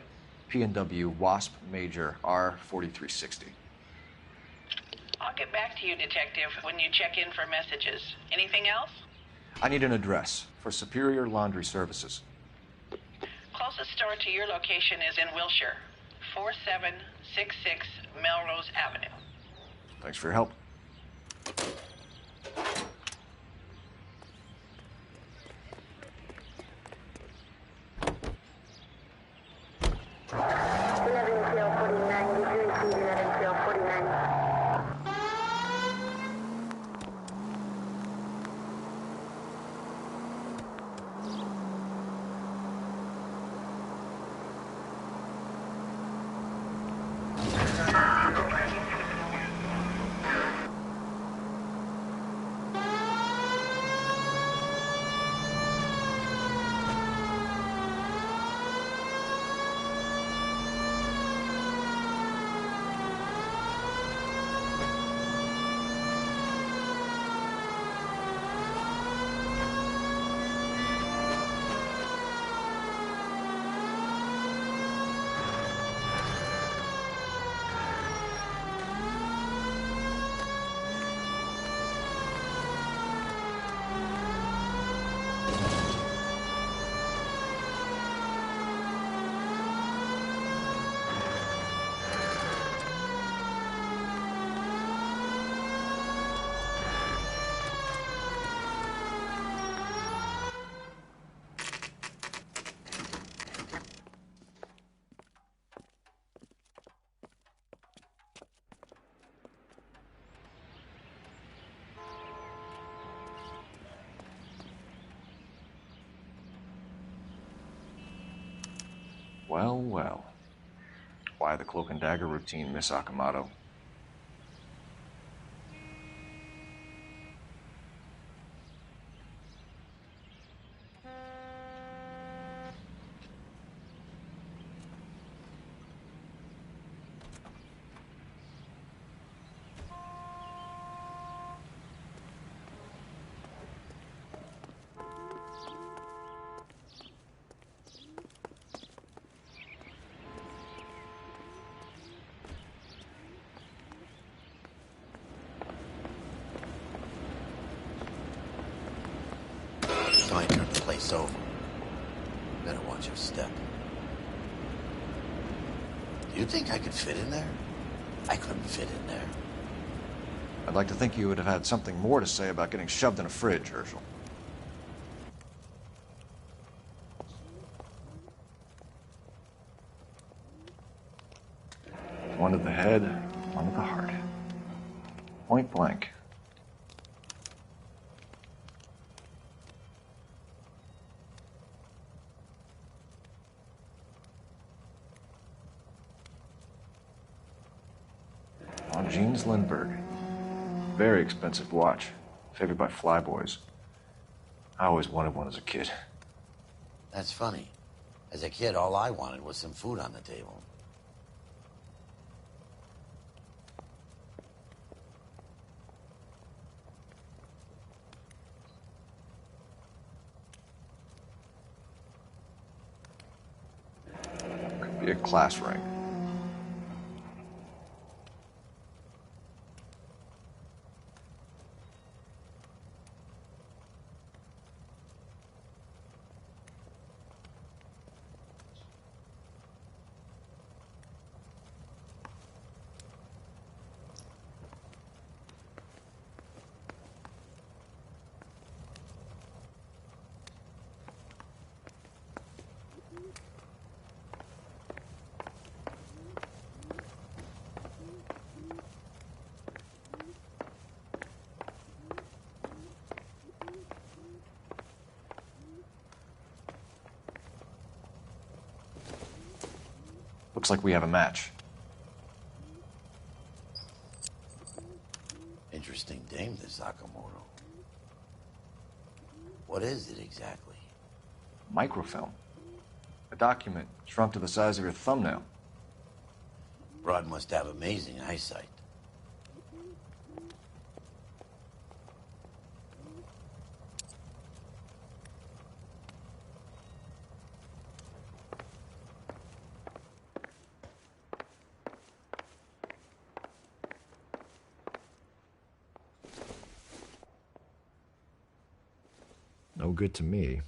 P&W Wasp Major R4360. I'll get back to you, Detective, when you check in for messages. Anything else? I need an address for Superior Laundry Services. Closest store to your location is in Wilshire, 4766 Melrose Avenue. Thanks for your help. Well, well. Why the cloak and dagger routine, Miss Akamoto? Might turn the place over. Better watch your step. Do you think I could fit in there? I couldn't fit in there. I'd like to think you would have had something more to say about getting shoved in a fridge, Herschel. One to the head, one to the heart. Point blank. On Jeans Lindbergh. Very expensive watch. Favored by flyboys. I always wanted one as a kid. That's funny. As a kid, all I wanted was some food on the table. Could be a class ring. Looks like we have a match. Interesting dame, this Sakamoto. What is it exactly? Microfilm. A document shrunk to the size of your thumbnail. Broad must have amazing eyesight. No good to me.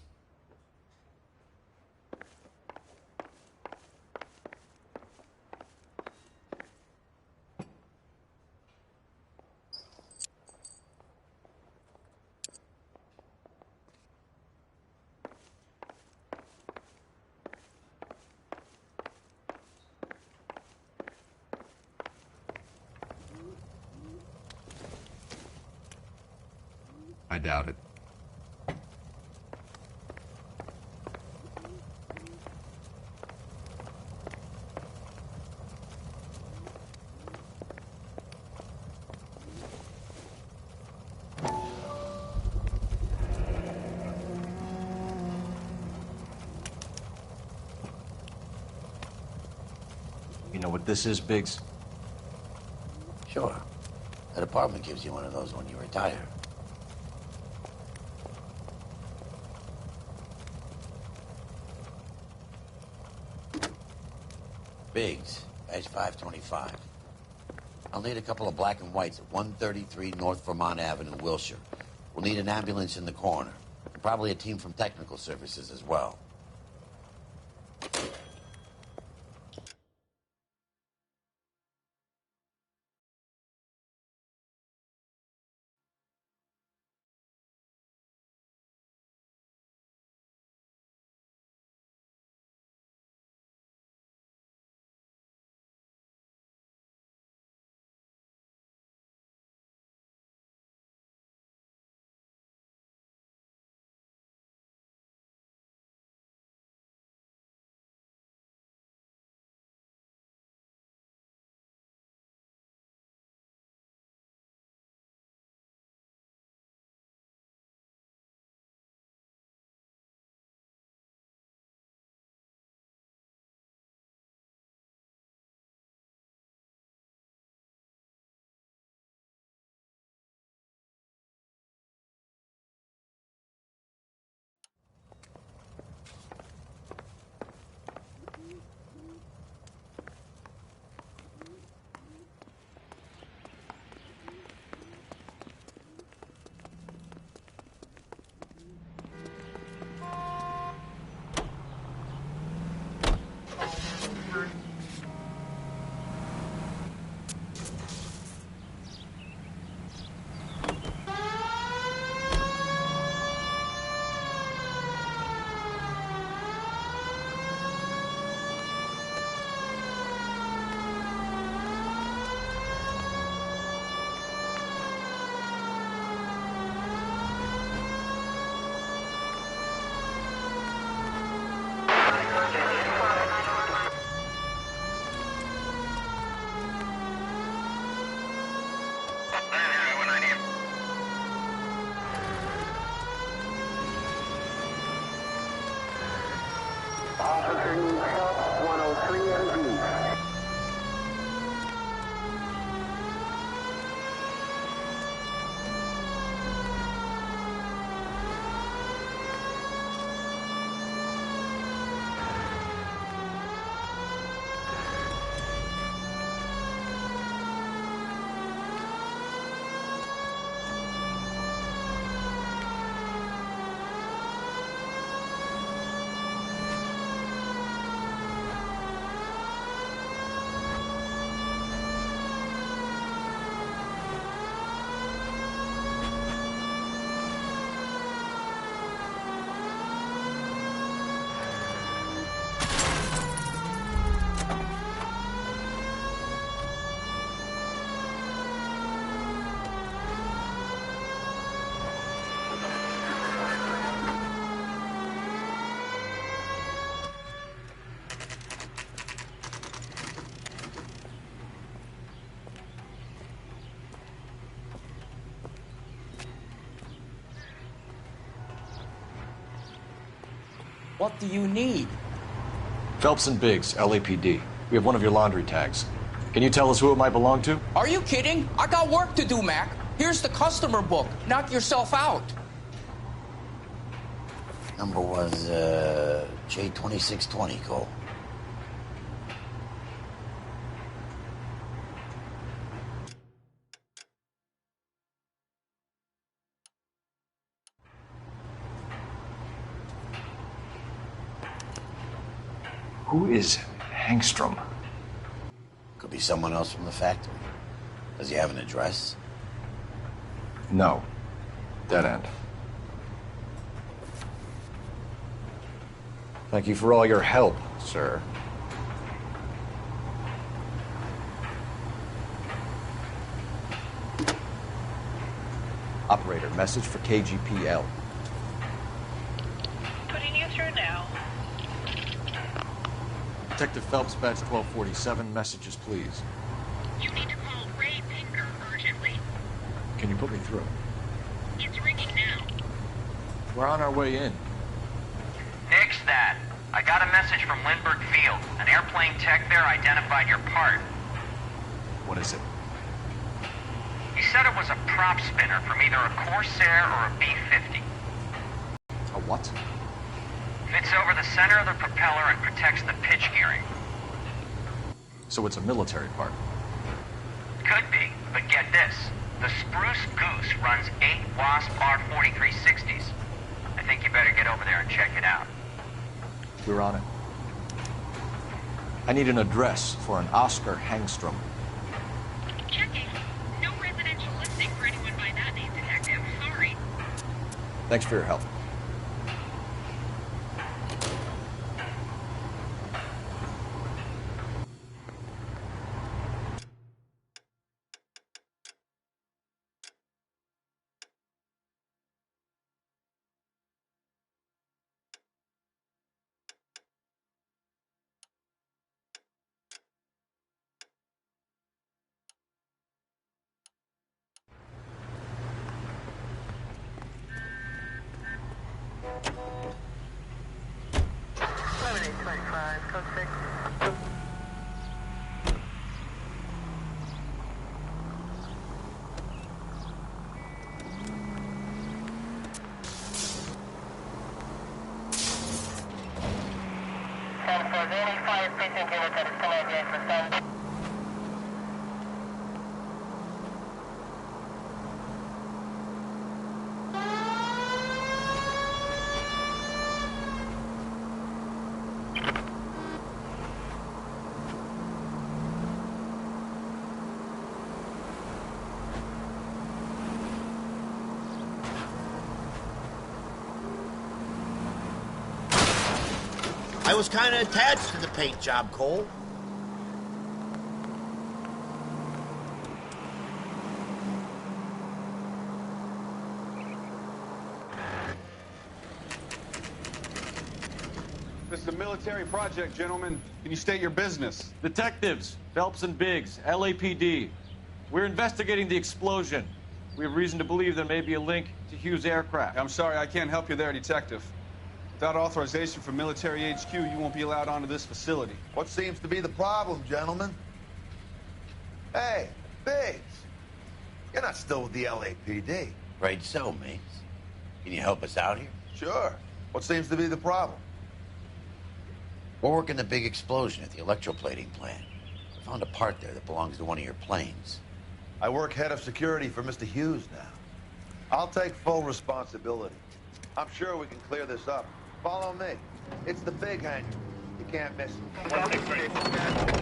I doubt it. You know what this is, Biggs? Sure. That apartment gives you one of those when you retire. Biggs, badge 525. I'll need a couple of black and whites at 133 North Vermont Avenue, Wilshire. We'll need an ambulance in the corner. And probably a team from technical services as well. What do you need? Phelps and Biggs, LAPD. We have one of your laundry tags. Can you tell us who it might belong to? Are you kidding? I got work to do, Mac. Here's the customer book. Knock yourself out. Number was, J2620, Cole. Who is Hangstrom? Could be someone else from the factory. Does he have an address? No. Dead end. Thank you for all your help, sir. Operator, message for KGPL. Putting you through now. Detective Phelps, badge 1247. Messages, please. You need to call Ray Pinker urgently. Can you put me through? It's ringing now. We're on our way in. Nix that. I got a message from Lindbergh Field. An airplane tech there identified your part. What is it? He said it was a prop spinner from either a Corsair or a B-50. A what? Fits over the center of the propeller and protects the pitch gearing. So it's a military part. Could be, but get this. The Spruce Goose runs 8 Wasp R-4360s. I think you better get over there and check it out. We're on it. I need an address for an Oscar Hangstrom. Checking. No residential listing for anyone by that name, Detective. Sorry. Thanks for your help. I was kind of attached to the paint job, Cole. This is a military project, gentlemen. Can you state your business? Detectives, Phelps and Biggs, LAPD. We're investigating the explosion. We have reason to believe there may be a link to Hughes' aircraft. I'm sorry, I can't help you there, Detective. Without authorization from military HQ, you won't be allowed onto this facility. What seems to be the problem, gentlemen? Hey, Biggs. You're not still with the LAPD. Right so, mates. Can you help us out here? Sure. What seems to be the problem? We're working the big explosion at the electroplating plant. We found a part there that belongs to one of your planes. I work head of security for Mr. Hughes now. I'll take full responsibility. I'm sure we can clear this up. Follow me. It's the big hangar. You can't miss it.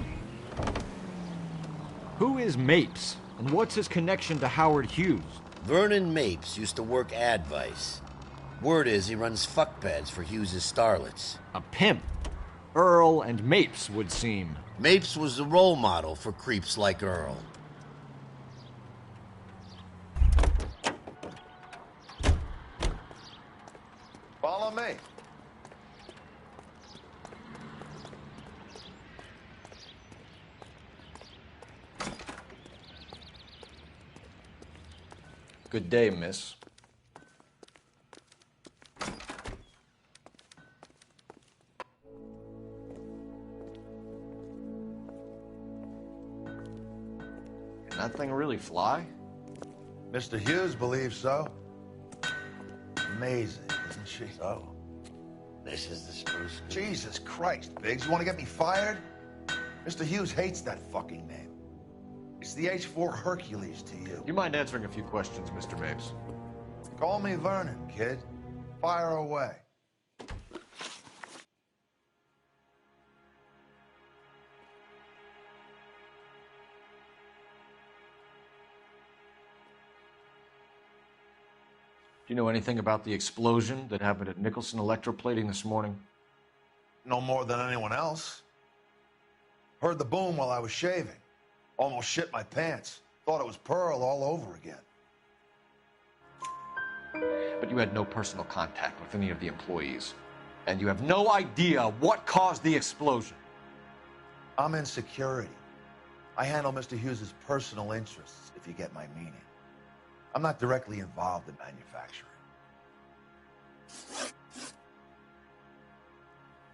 Who is Mapes, and what's his connection to Howard Hughes? Vernon Mapes used to work Advice. Word is he runs fuck pads for Hughes' starlets. A pimp. Earl and Mapes would seem. Mapes was the role model for creeps like Earl. Follow me. Good day, miss. that thing really fly? Mr. Hughes believes so. Amazing, isn't she? So, this is the spruce goose. Jesus Christ, Biggs, you want to get me fired? Mr. Hughes hates that fucking name. It's the H-4 Hercules to you. You mind answering a few questions, Mr. Mapes? Call me Vernon, kid. Fire away. Do you know anything about the explosion that happened at Nicholson Electroplating this morning? No more than anyone else. Heard the boom while I was shaving. Almost shit my pants. Thought it was Pearl all over again. But you had no personal contact with any of the employees. And you have no idea what caused the explosion. I'm in security. I handle Mr. Hughes' personal interests, if you get my meaning. I'm not directly involved in manufacturing.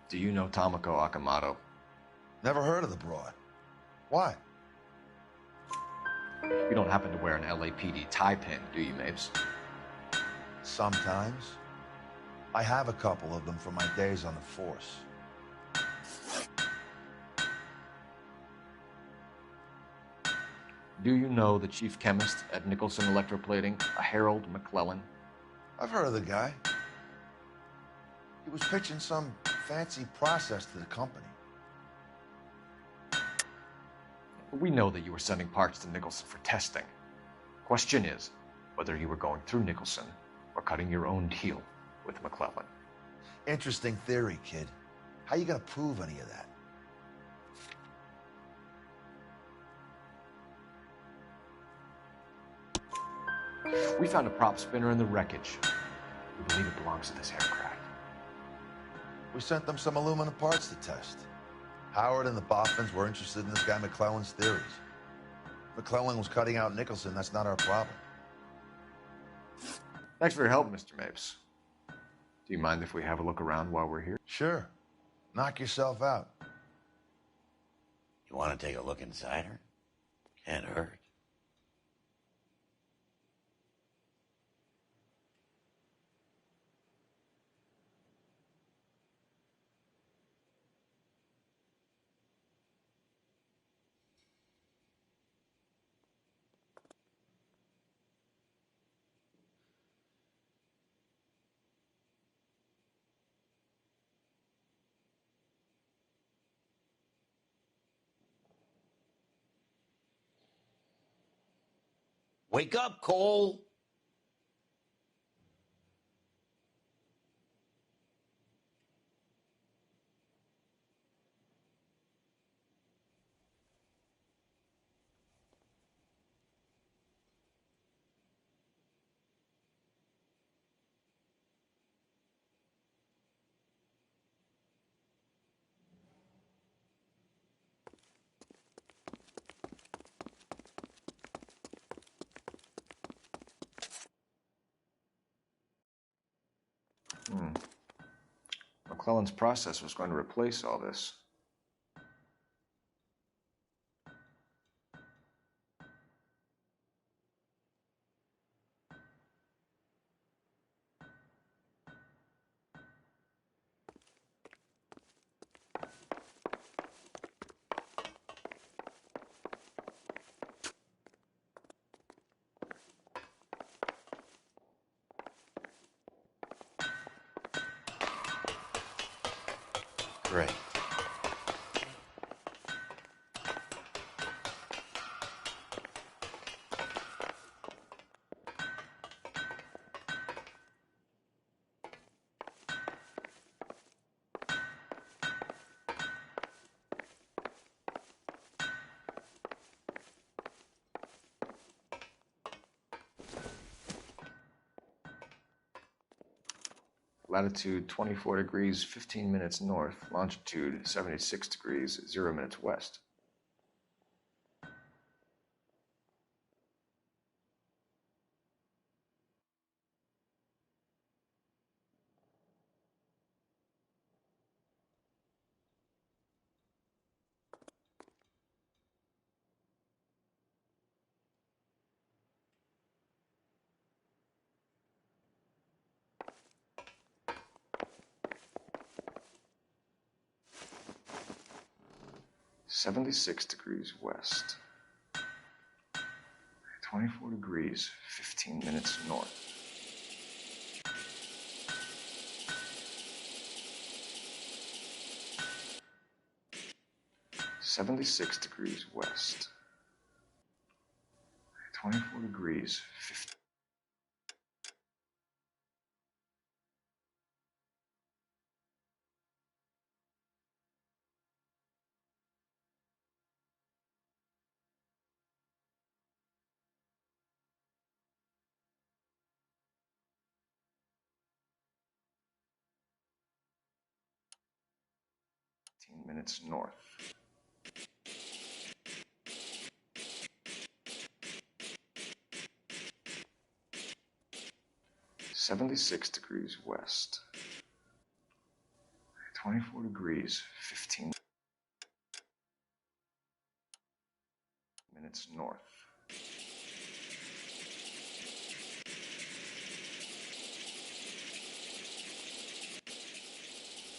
Do you know Tomoko Akamoto? Never heard of the broad. Why? You don't happen to wear an LAPD tie pin, do you, Mapes? Sometimes. I have a couple of them from my days on the force. Do you know the chief chemist at Nicholson Electroplating, a Harold McClellan? I've heard of the guy. He was pitching some fancy process to the company. We know that you were sending parts to Nicholson for testing. Question is whether you were going through Nicholson or cutting your own deal with McClellan. Interesting theory, kid. How you gonna prove any of that? We found a prop spinner in the wreckage. We believe it belongs to this aircraft. We sent them some aluminum parts to test. Howard and the Boffins were interested in this guy McClellan's theories. McClellan was cutting out Nicholson. That's not our problem. Thanks for your help, Mr. Mapes. Do you mind if we have a look around while we're here? Sure. Knock yourself out. You want to take a look inside her? Can't hurt. Wake up, Cole! McClellan's process was going to replace all this. Great. Latitude 24 degrees, 15 minutes north. Longitude 76 degrees, 0 minutes west. 76 degrees west. 24 degrees, 15 minutes north. .76 degrees west. 24 degrees, 15. Minutes north. 76 degrees west. 24 degrees, 15 minutes north.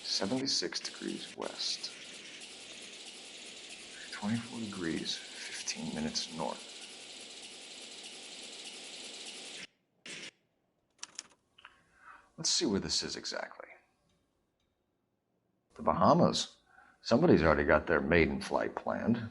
76 degrees west. 24 degrees, 15 minutes north. Let's see where this is exactly. The Bahamas. Somebody's already got their maiden flight planned.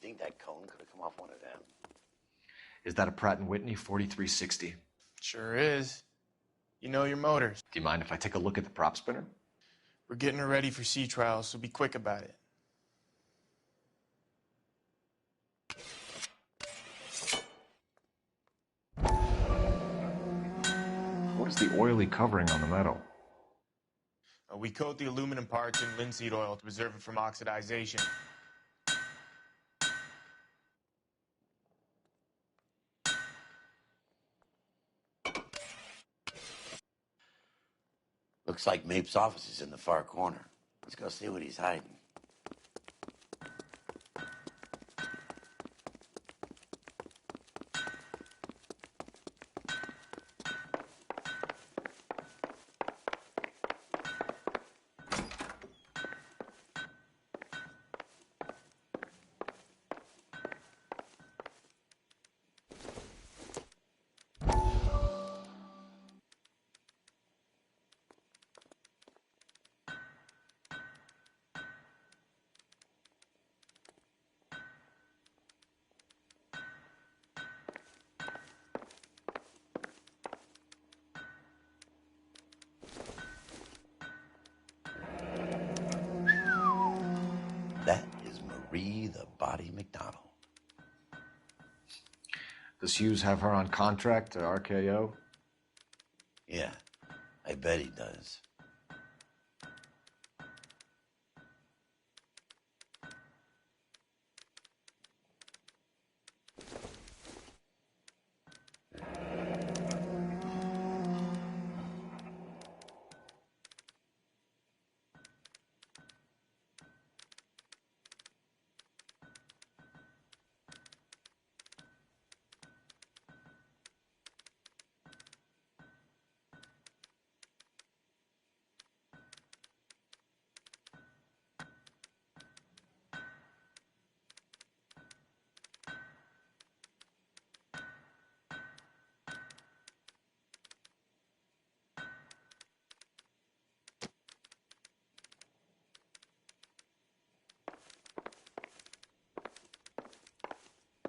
You think that cone could have come off one of them? Is that a Pratt & Whitney 4360? Sure is. You know your motors. Do you mind if I take a look at the prop spinner? We're getting her ready for sea trials, so be quick about it. What is the oily covering on the metal? We coat the aluminum parts in linseed oil to preserve it from oxidization. Looks like Mapes' office is in the far corner. Let's go see what he's hiding. That is Marie the Body McDonald. Does Hughes have her on contract to RKO? Yeah, I bet he does.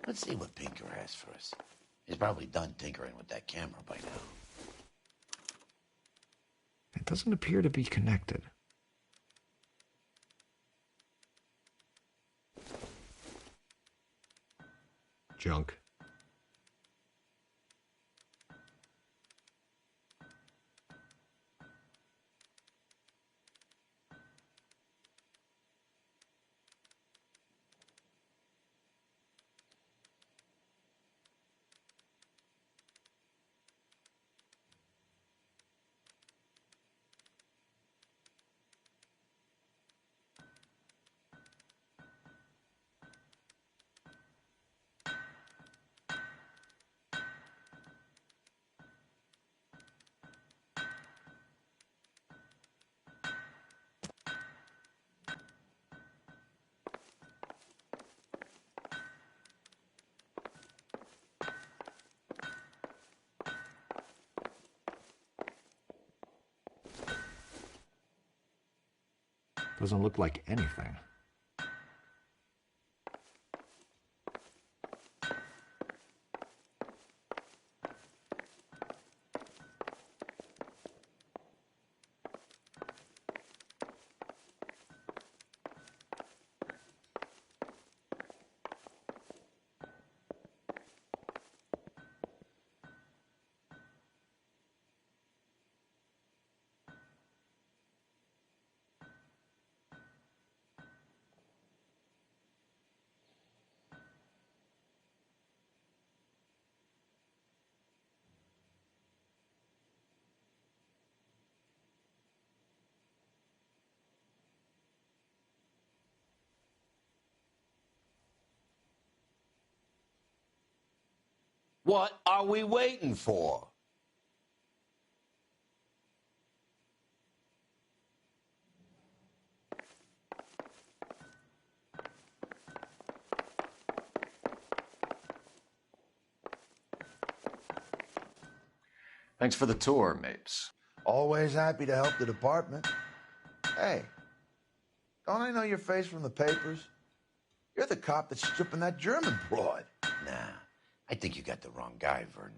Let's see what Pinker has for us. He's probably done tinkering with that camera by now. It doesn't appear to be connected. Junk. Doesn't look like anything. What are we waiting for? Thanks for the tour, Mapes. Always happy to help the department. Hey, don't I know your face from the papers? You're the cop that's stripping that German broad. Nah, I think you got the wrong guy, Vernon.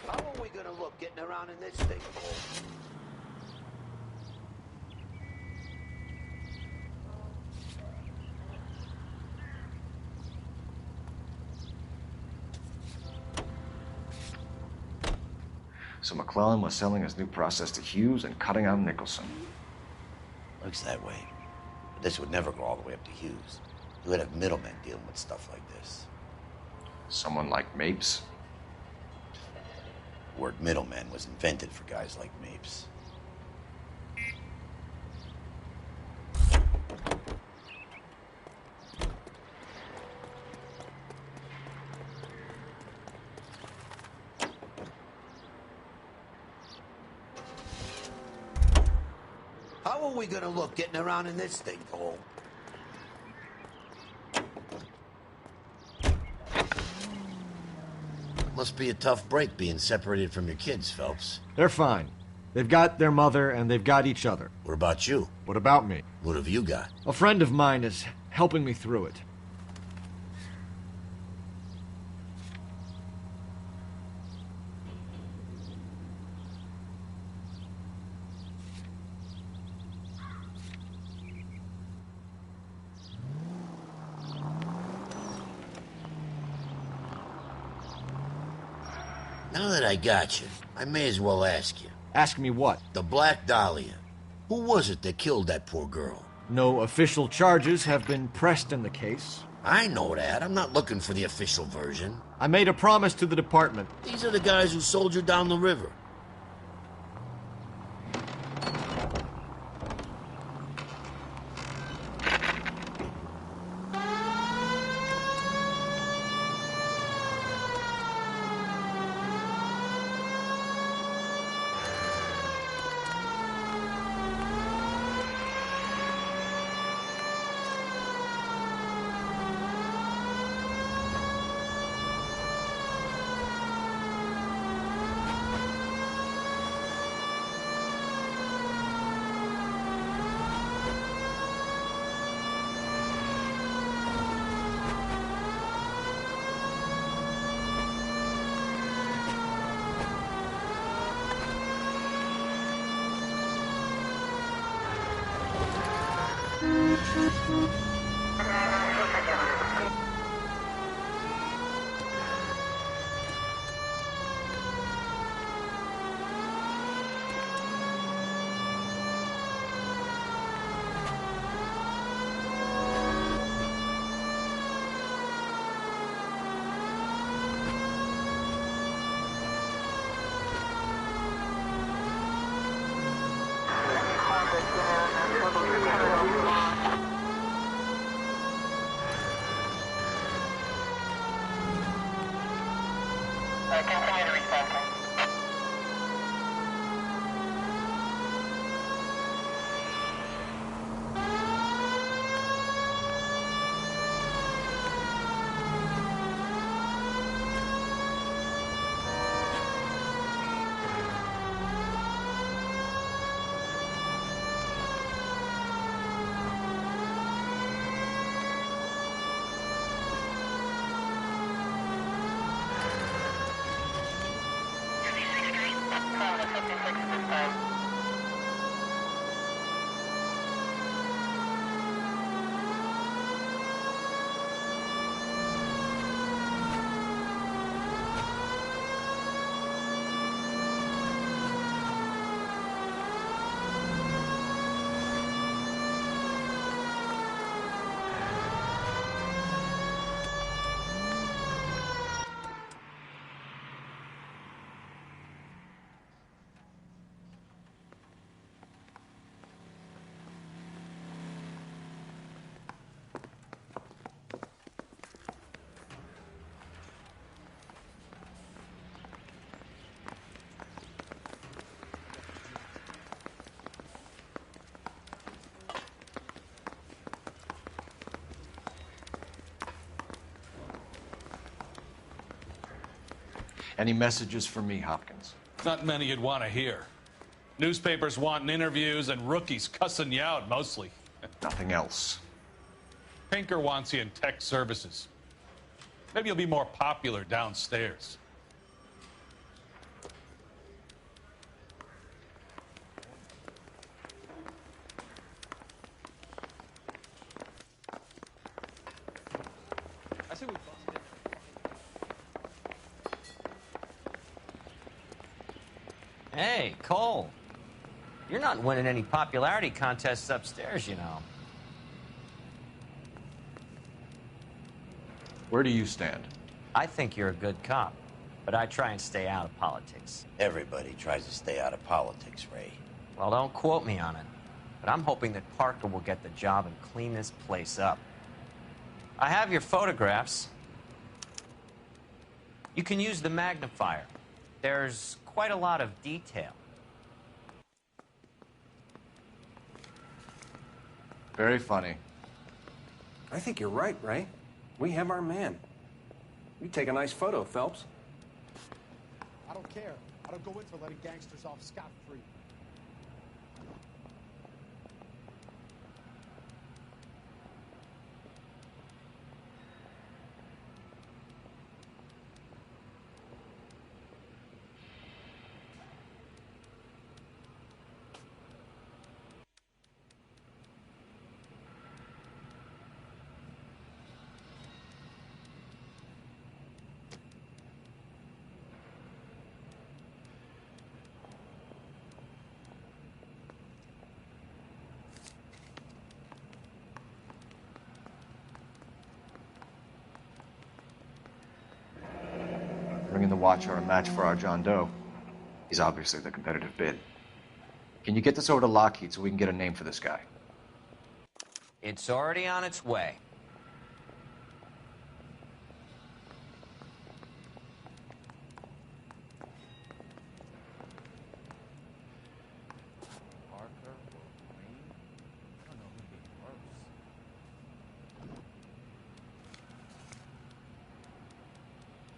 How are we gonna look getting around in this thing? So McClellan was selling his new process to Hughes and cutting out Nicholson. Looks that way. But this would never go all the way up to Hughes. You would have middlemen dealing with stuff like this. Someone like Mapes? The word middleman was invented for guys like Mapes. How are we gonna look getting around in this thing, Cole? Must be a tough break being separated from your kids, Phelps. They're fine. They've got their mother and they've got each other. What about you? What about me? What have you got? A friend of mine is helping me through it. Now that I got you, I may as well ask you. Ask me what? The Black Dahlia. Who was it that killed that poor girl? No official charges have been pressed in the case. I know that. I'm not looking for the official version. I made a promise to the department. These are the guys who sold you down the river. Continue to respond. Any messages for me, Hopkins? Not many you'd want to hear. Newspapers wanting interviews and rookies cussing you out, mostly. Nothing else. Pinker wants you in tech services. Maybe you'll be more popular downstairs. I say we bust it. Hey, Cole. You're not winning any popularity contests upstairs, you know. Where do you stand? I think you're a good cop, but I try and stay out of politics. Everybody tries to stay out of politics, Ray. Well, don't quote me on it, but I'm hoping that Parker will get the job and clean this place up. I have your photographs. You can use the magnifier. There's quite a lot of detail. Very funny. I think you're right, Ray. We have our man. You take a nice photo, Phelps. I don't care. I don't go in for letting gangsters off scot-free. Bringing the Watcher a match for our John Doe. He's obviously the competitive bid. Can you get this over to Lockheed so we can get a name for this guy? It's already on its way.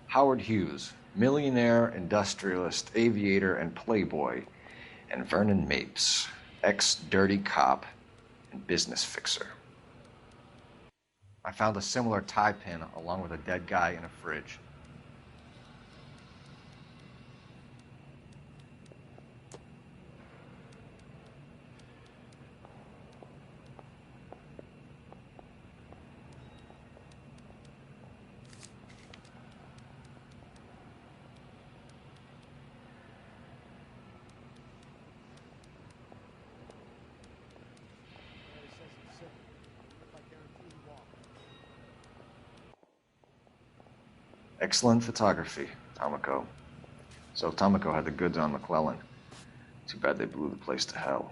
Howard Hughes, millionaire, industrialist, aviator, and playboy, and Vernon Mapes, ex-dirty cop and business fixer. I found a similar tie pin along with a dead guy in a fridge. Excellent photography, Tomoko. So Tomoko had the goods on McClellan. Too bad they blew the place to hell.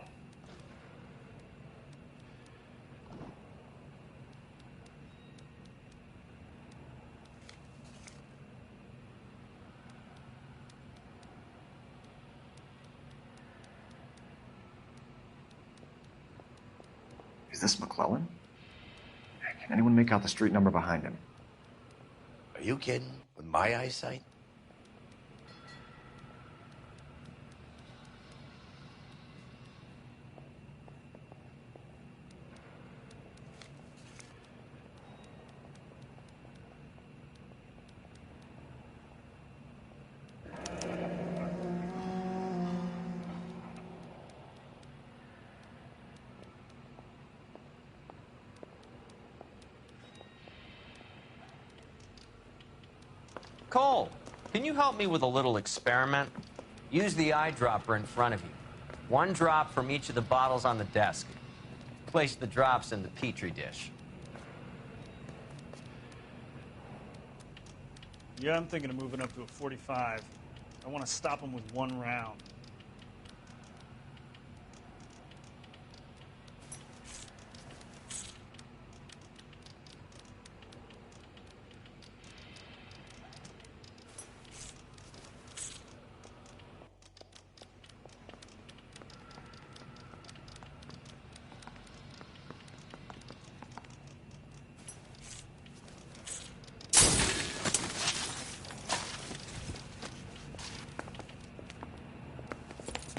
this McClellan? Can anyone make out the street number behind him? Are you kidding? With my eyesight? Cole, can you help me with a little experiment? Use the eyedropper in front of you. One drop from each of the bottles on the desk. Place the drops in the Petri dish. Yeah, I'm thinking of moving up to a 45. I want to stop him with one round.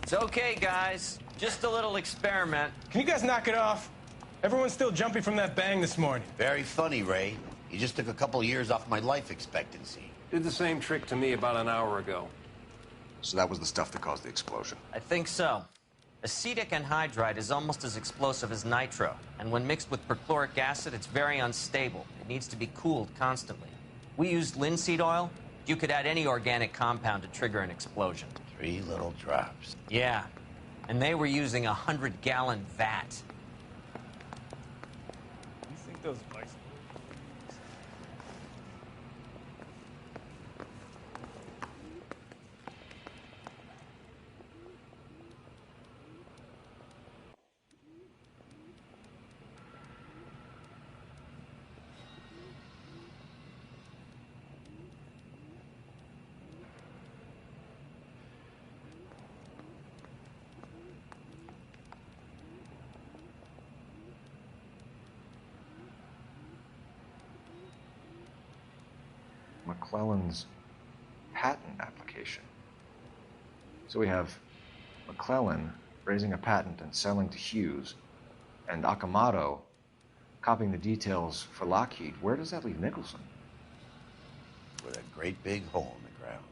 It's okay, guys. Just a little experiment. Can you guys knock it off? Everyone's still jumpy from that bang this morning. Very funny, Ray. You just took a couple of years off my life expectancy. Did the same trick to me about an hour ago. So that was the stuff that caused the explosion. I think so. Acetic anhydride is almost as explosive as nitro, and when mixed with perchloric acid, it's very unstable. It needs to be cooled constantly. We used linseed oil. You could add any organic compound to trigger an explosion. 3 little drops. Yeah, and they were using a 100-gallon vat. You think those bikes... McClellan's patent application. So we have McClellan raising a patent and selling to Hughes, and Akamoto copying the details for Lockheed. Where does that leave Nicholson? With a great big hole in the ground.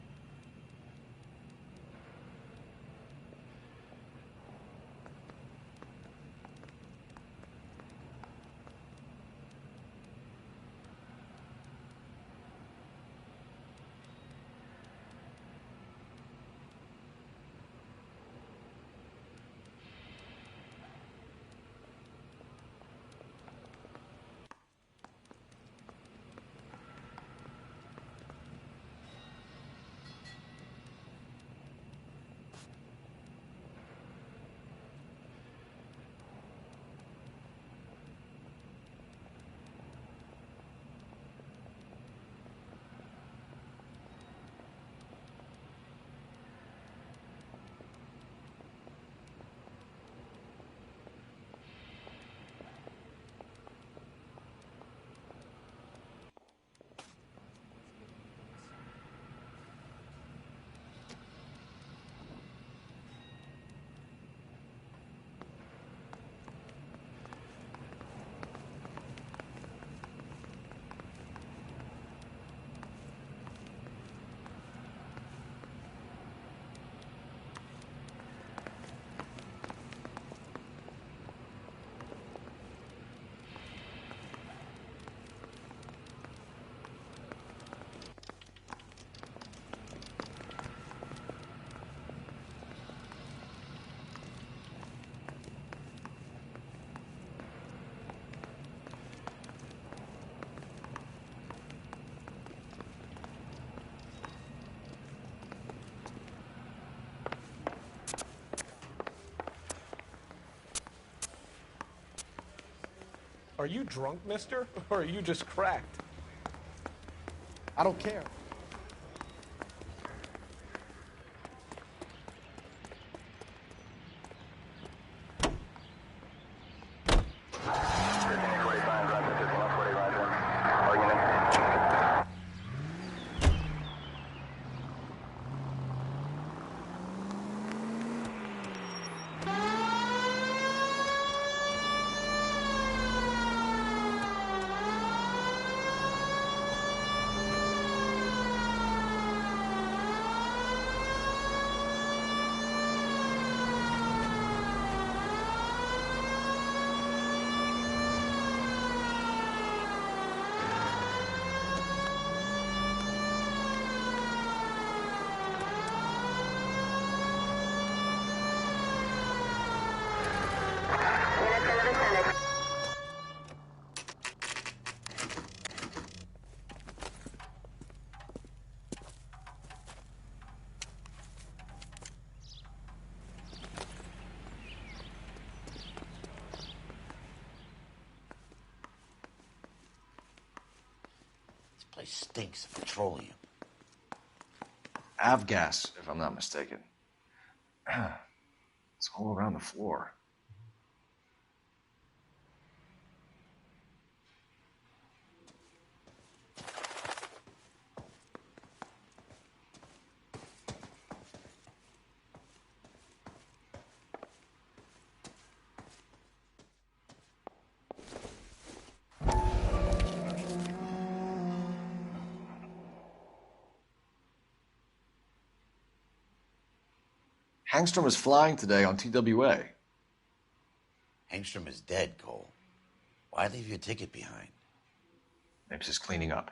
Are you drunk, mister? Or are you just cracked? I don't care. Place stinks of petroleum. Avgas, if I'm not mistaken. It's all around the floor. Hangstrom is flying today on TWA. Hangstrom is dead, Cole. Why leave your ticket behind? Mapes is cleaning up.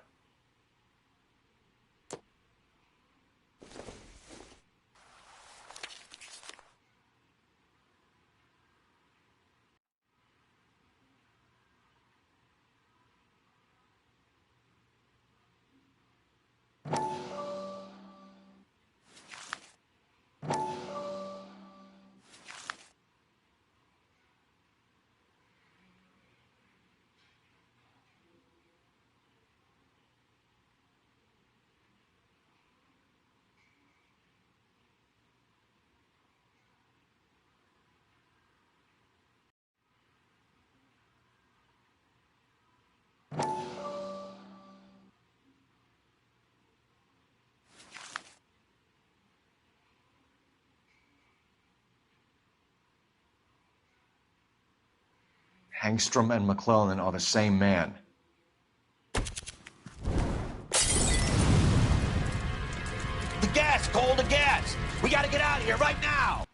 Hangstrom and McClellan are the same man. The gas, Cole, the gas! We gotta get out of here right now!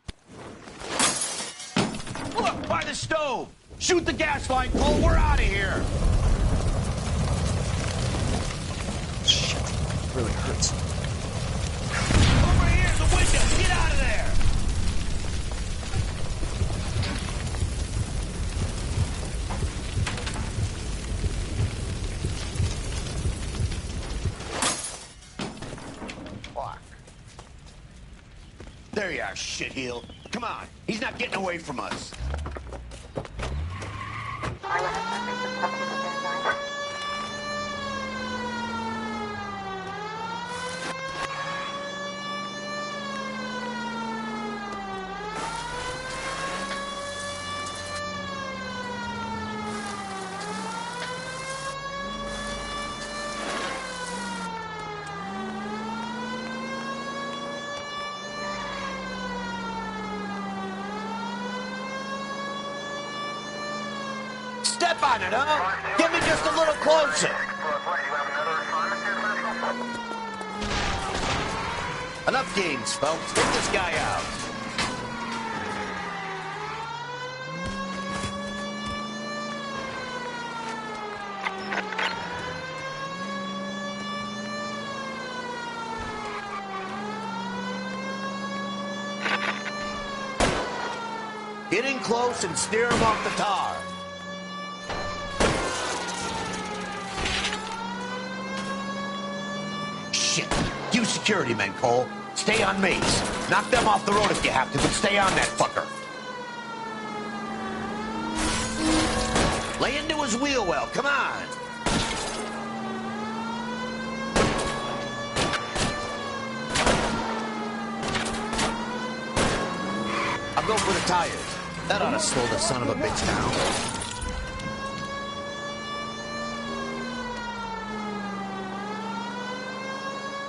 Look, by the stove! Shoot the gas line, Cole, we're out of here! Shit, it really hurts. Over here, the window! Get out of there! There you are, shitheel. Come on. He's not getting away from us. Step on it, huh? Get me just a little closer. Enough games, folks. Get this guy out. Get in close and steer him off the tar. Shit. You security men, Cole. Stay on mates. Knock them off the road if you have to, but stay on that fucker. Lay into his wheel well. Come on. I'll go for the tires. That ought to slow the son of a bitch down.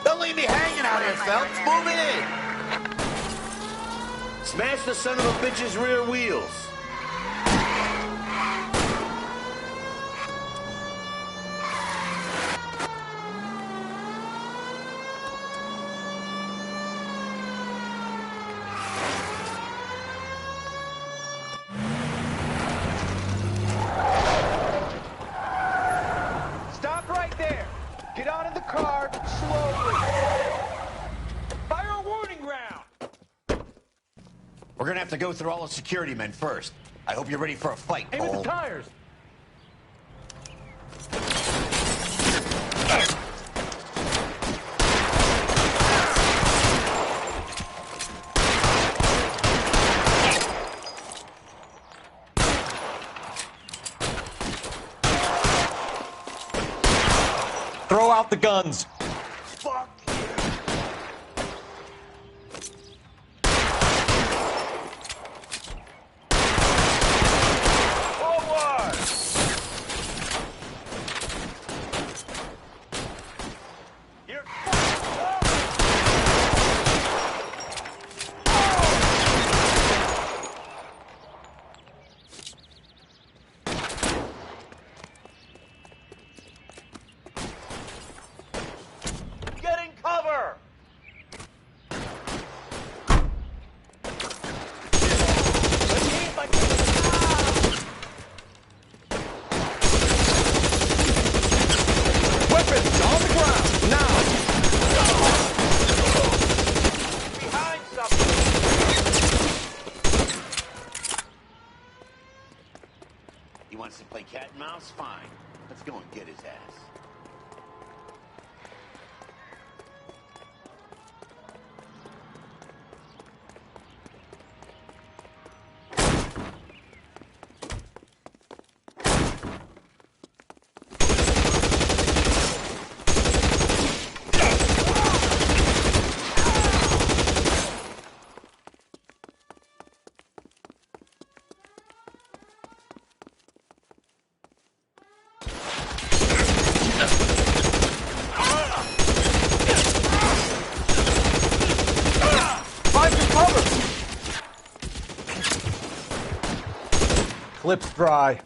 Don't leave me hanging out here, Phelps. Move in. Smash the son of a bitch's rear wheels. Stop right there. Get out of the car slowly. Fire a warning round. We're gonna have to go through all the security men first. I hope you're ready for a fight, Aim at Cole. the tires. Throw out Drop the guns. Fuck you. Forward! You're getting cover! Weapons on the ground, now! Behind something! He wants to play cat and mouse? Fine. Let's go and get his ass. Find some cover! Clip's dry.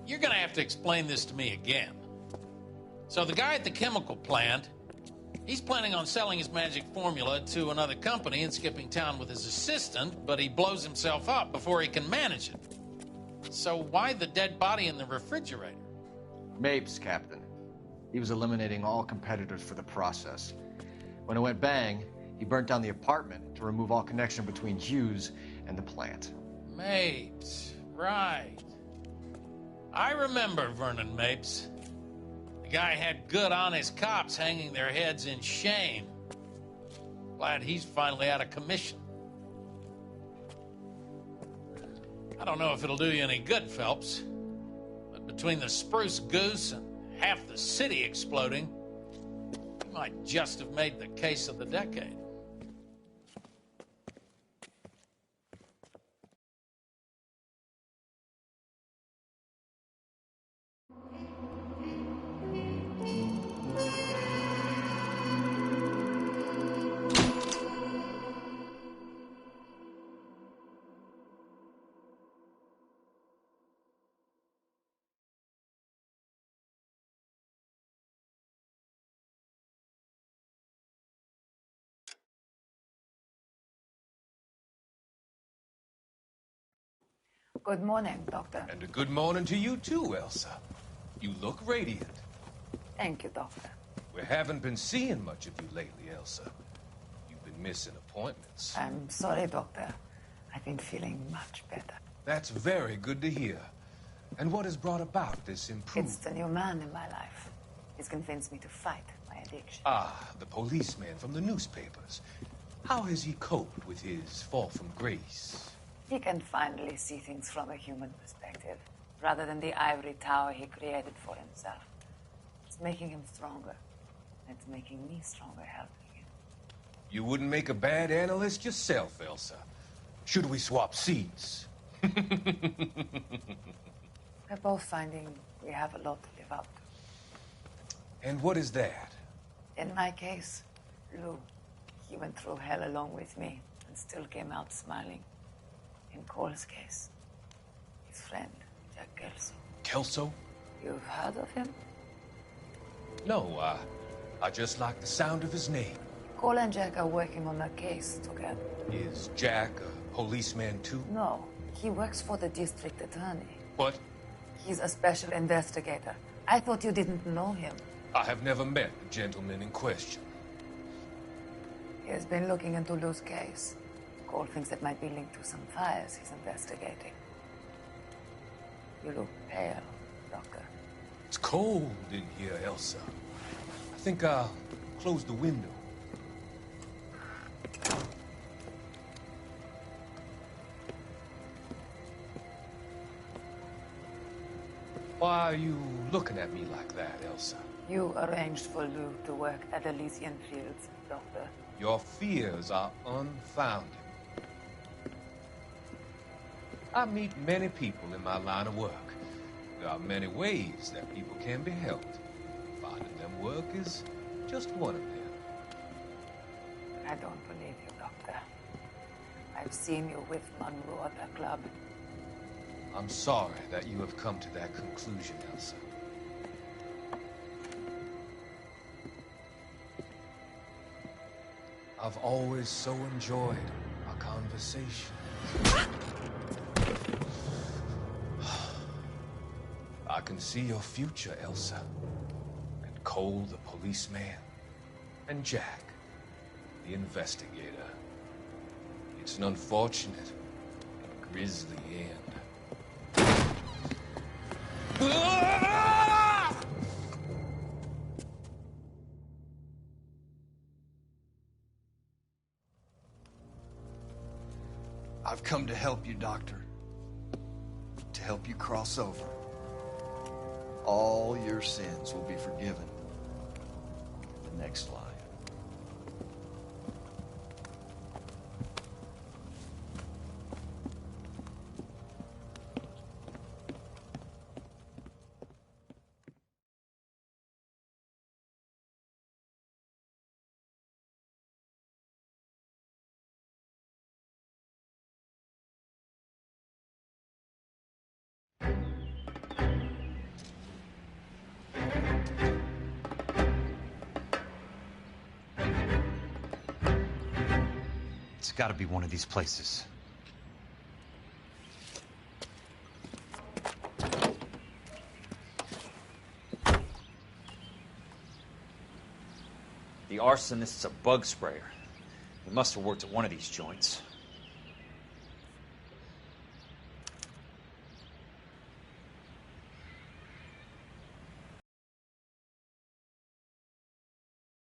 You're gonna have to explain this to me again. So the guy at the chemical plant, he's planning on selling his magic formula to another company and skipping town with his assistant, but he blows himself up before he can manage it. So why the dead body in the refrigerator? Mapes, Captain. He was eliminating all competitors for the process. When it went bang, he burnt down the apartment to remove all connection between Hughes and the plant. Mapes, right. I remember Vernon Mapes. The guy had good, honest cops hanging their heads in shame. Glad he's finally out of commission. I don't know if it'll do you any good, Phelps, but between the spruce goose and half the city exploding, you might just have made the case of the decade. Good morning, Doctor. And a good morning to you too, Elsa. You look radiant. Thank you, Doctor. We haven't been seeing much of you lately, Elsa. You've been missing appointments. I'm sorry, Doctor. I've been feeling much better. That's very good to hear. And what has brought about this improvement? It's the new man in my life. He's convinced me to fight my addiction. Ah, the policeman from the newspapers. How has he coped with his fall from grace? He can finally see things from a human perspective, rather than the ivory tower he created for himself. It's making him stronger. It's making me stronger helping him. You wouldn't make a bad analyst yourself, Elsa. Should we swap seats? We're both finding we have a lot to live up to. And what is that? In my case, Lou. He went through hell along with me, and still came out smiling. In Cole's case, his friend, Jack Kelso. Kelso? You've heard of him? No, I just like the sound of his name. Cole and Jack are working on a case together. Is Jack a policeman too? No, he works for the district attorney. What? He's a special investigator. I thought you didn't know him. I have never met the gentleman in question. He has been looking into Lou's case. Cole thinks it might be linked to some fires he's investigating. You look pale, Doctor. It's cold in here, Elsa. I think I'll close the window. Why are you looking at me like that, Elsa? You arranged for Lou to work at Elysian Fields, Doctor. Your fears are unfounded. I meet many people in my line of work. There are many ways that people can be helped. Finding them work is just one of them. I don't believe you, Doctor. I've seen you with Monroe at the club. I'm sorry that you have come to that conclusion, Elsa. I've always so enjoyed our conversation. I can see your future, Elsa. And Cole, the policeman. And Jack, the investigator. It's an unfortunate and grisly end. I've come to help you, Doctor. To help you cross over. All your sins will be forgiven in the next life. It's got to be one of these places. The arsonist's a bug sprayer. He must have worked at one of these joints.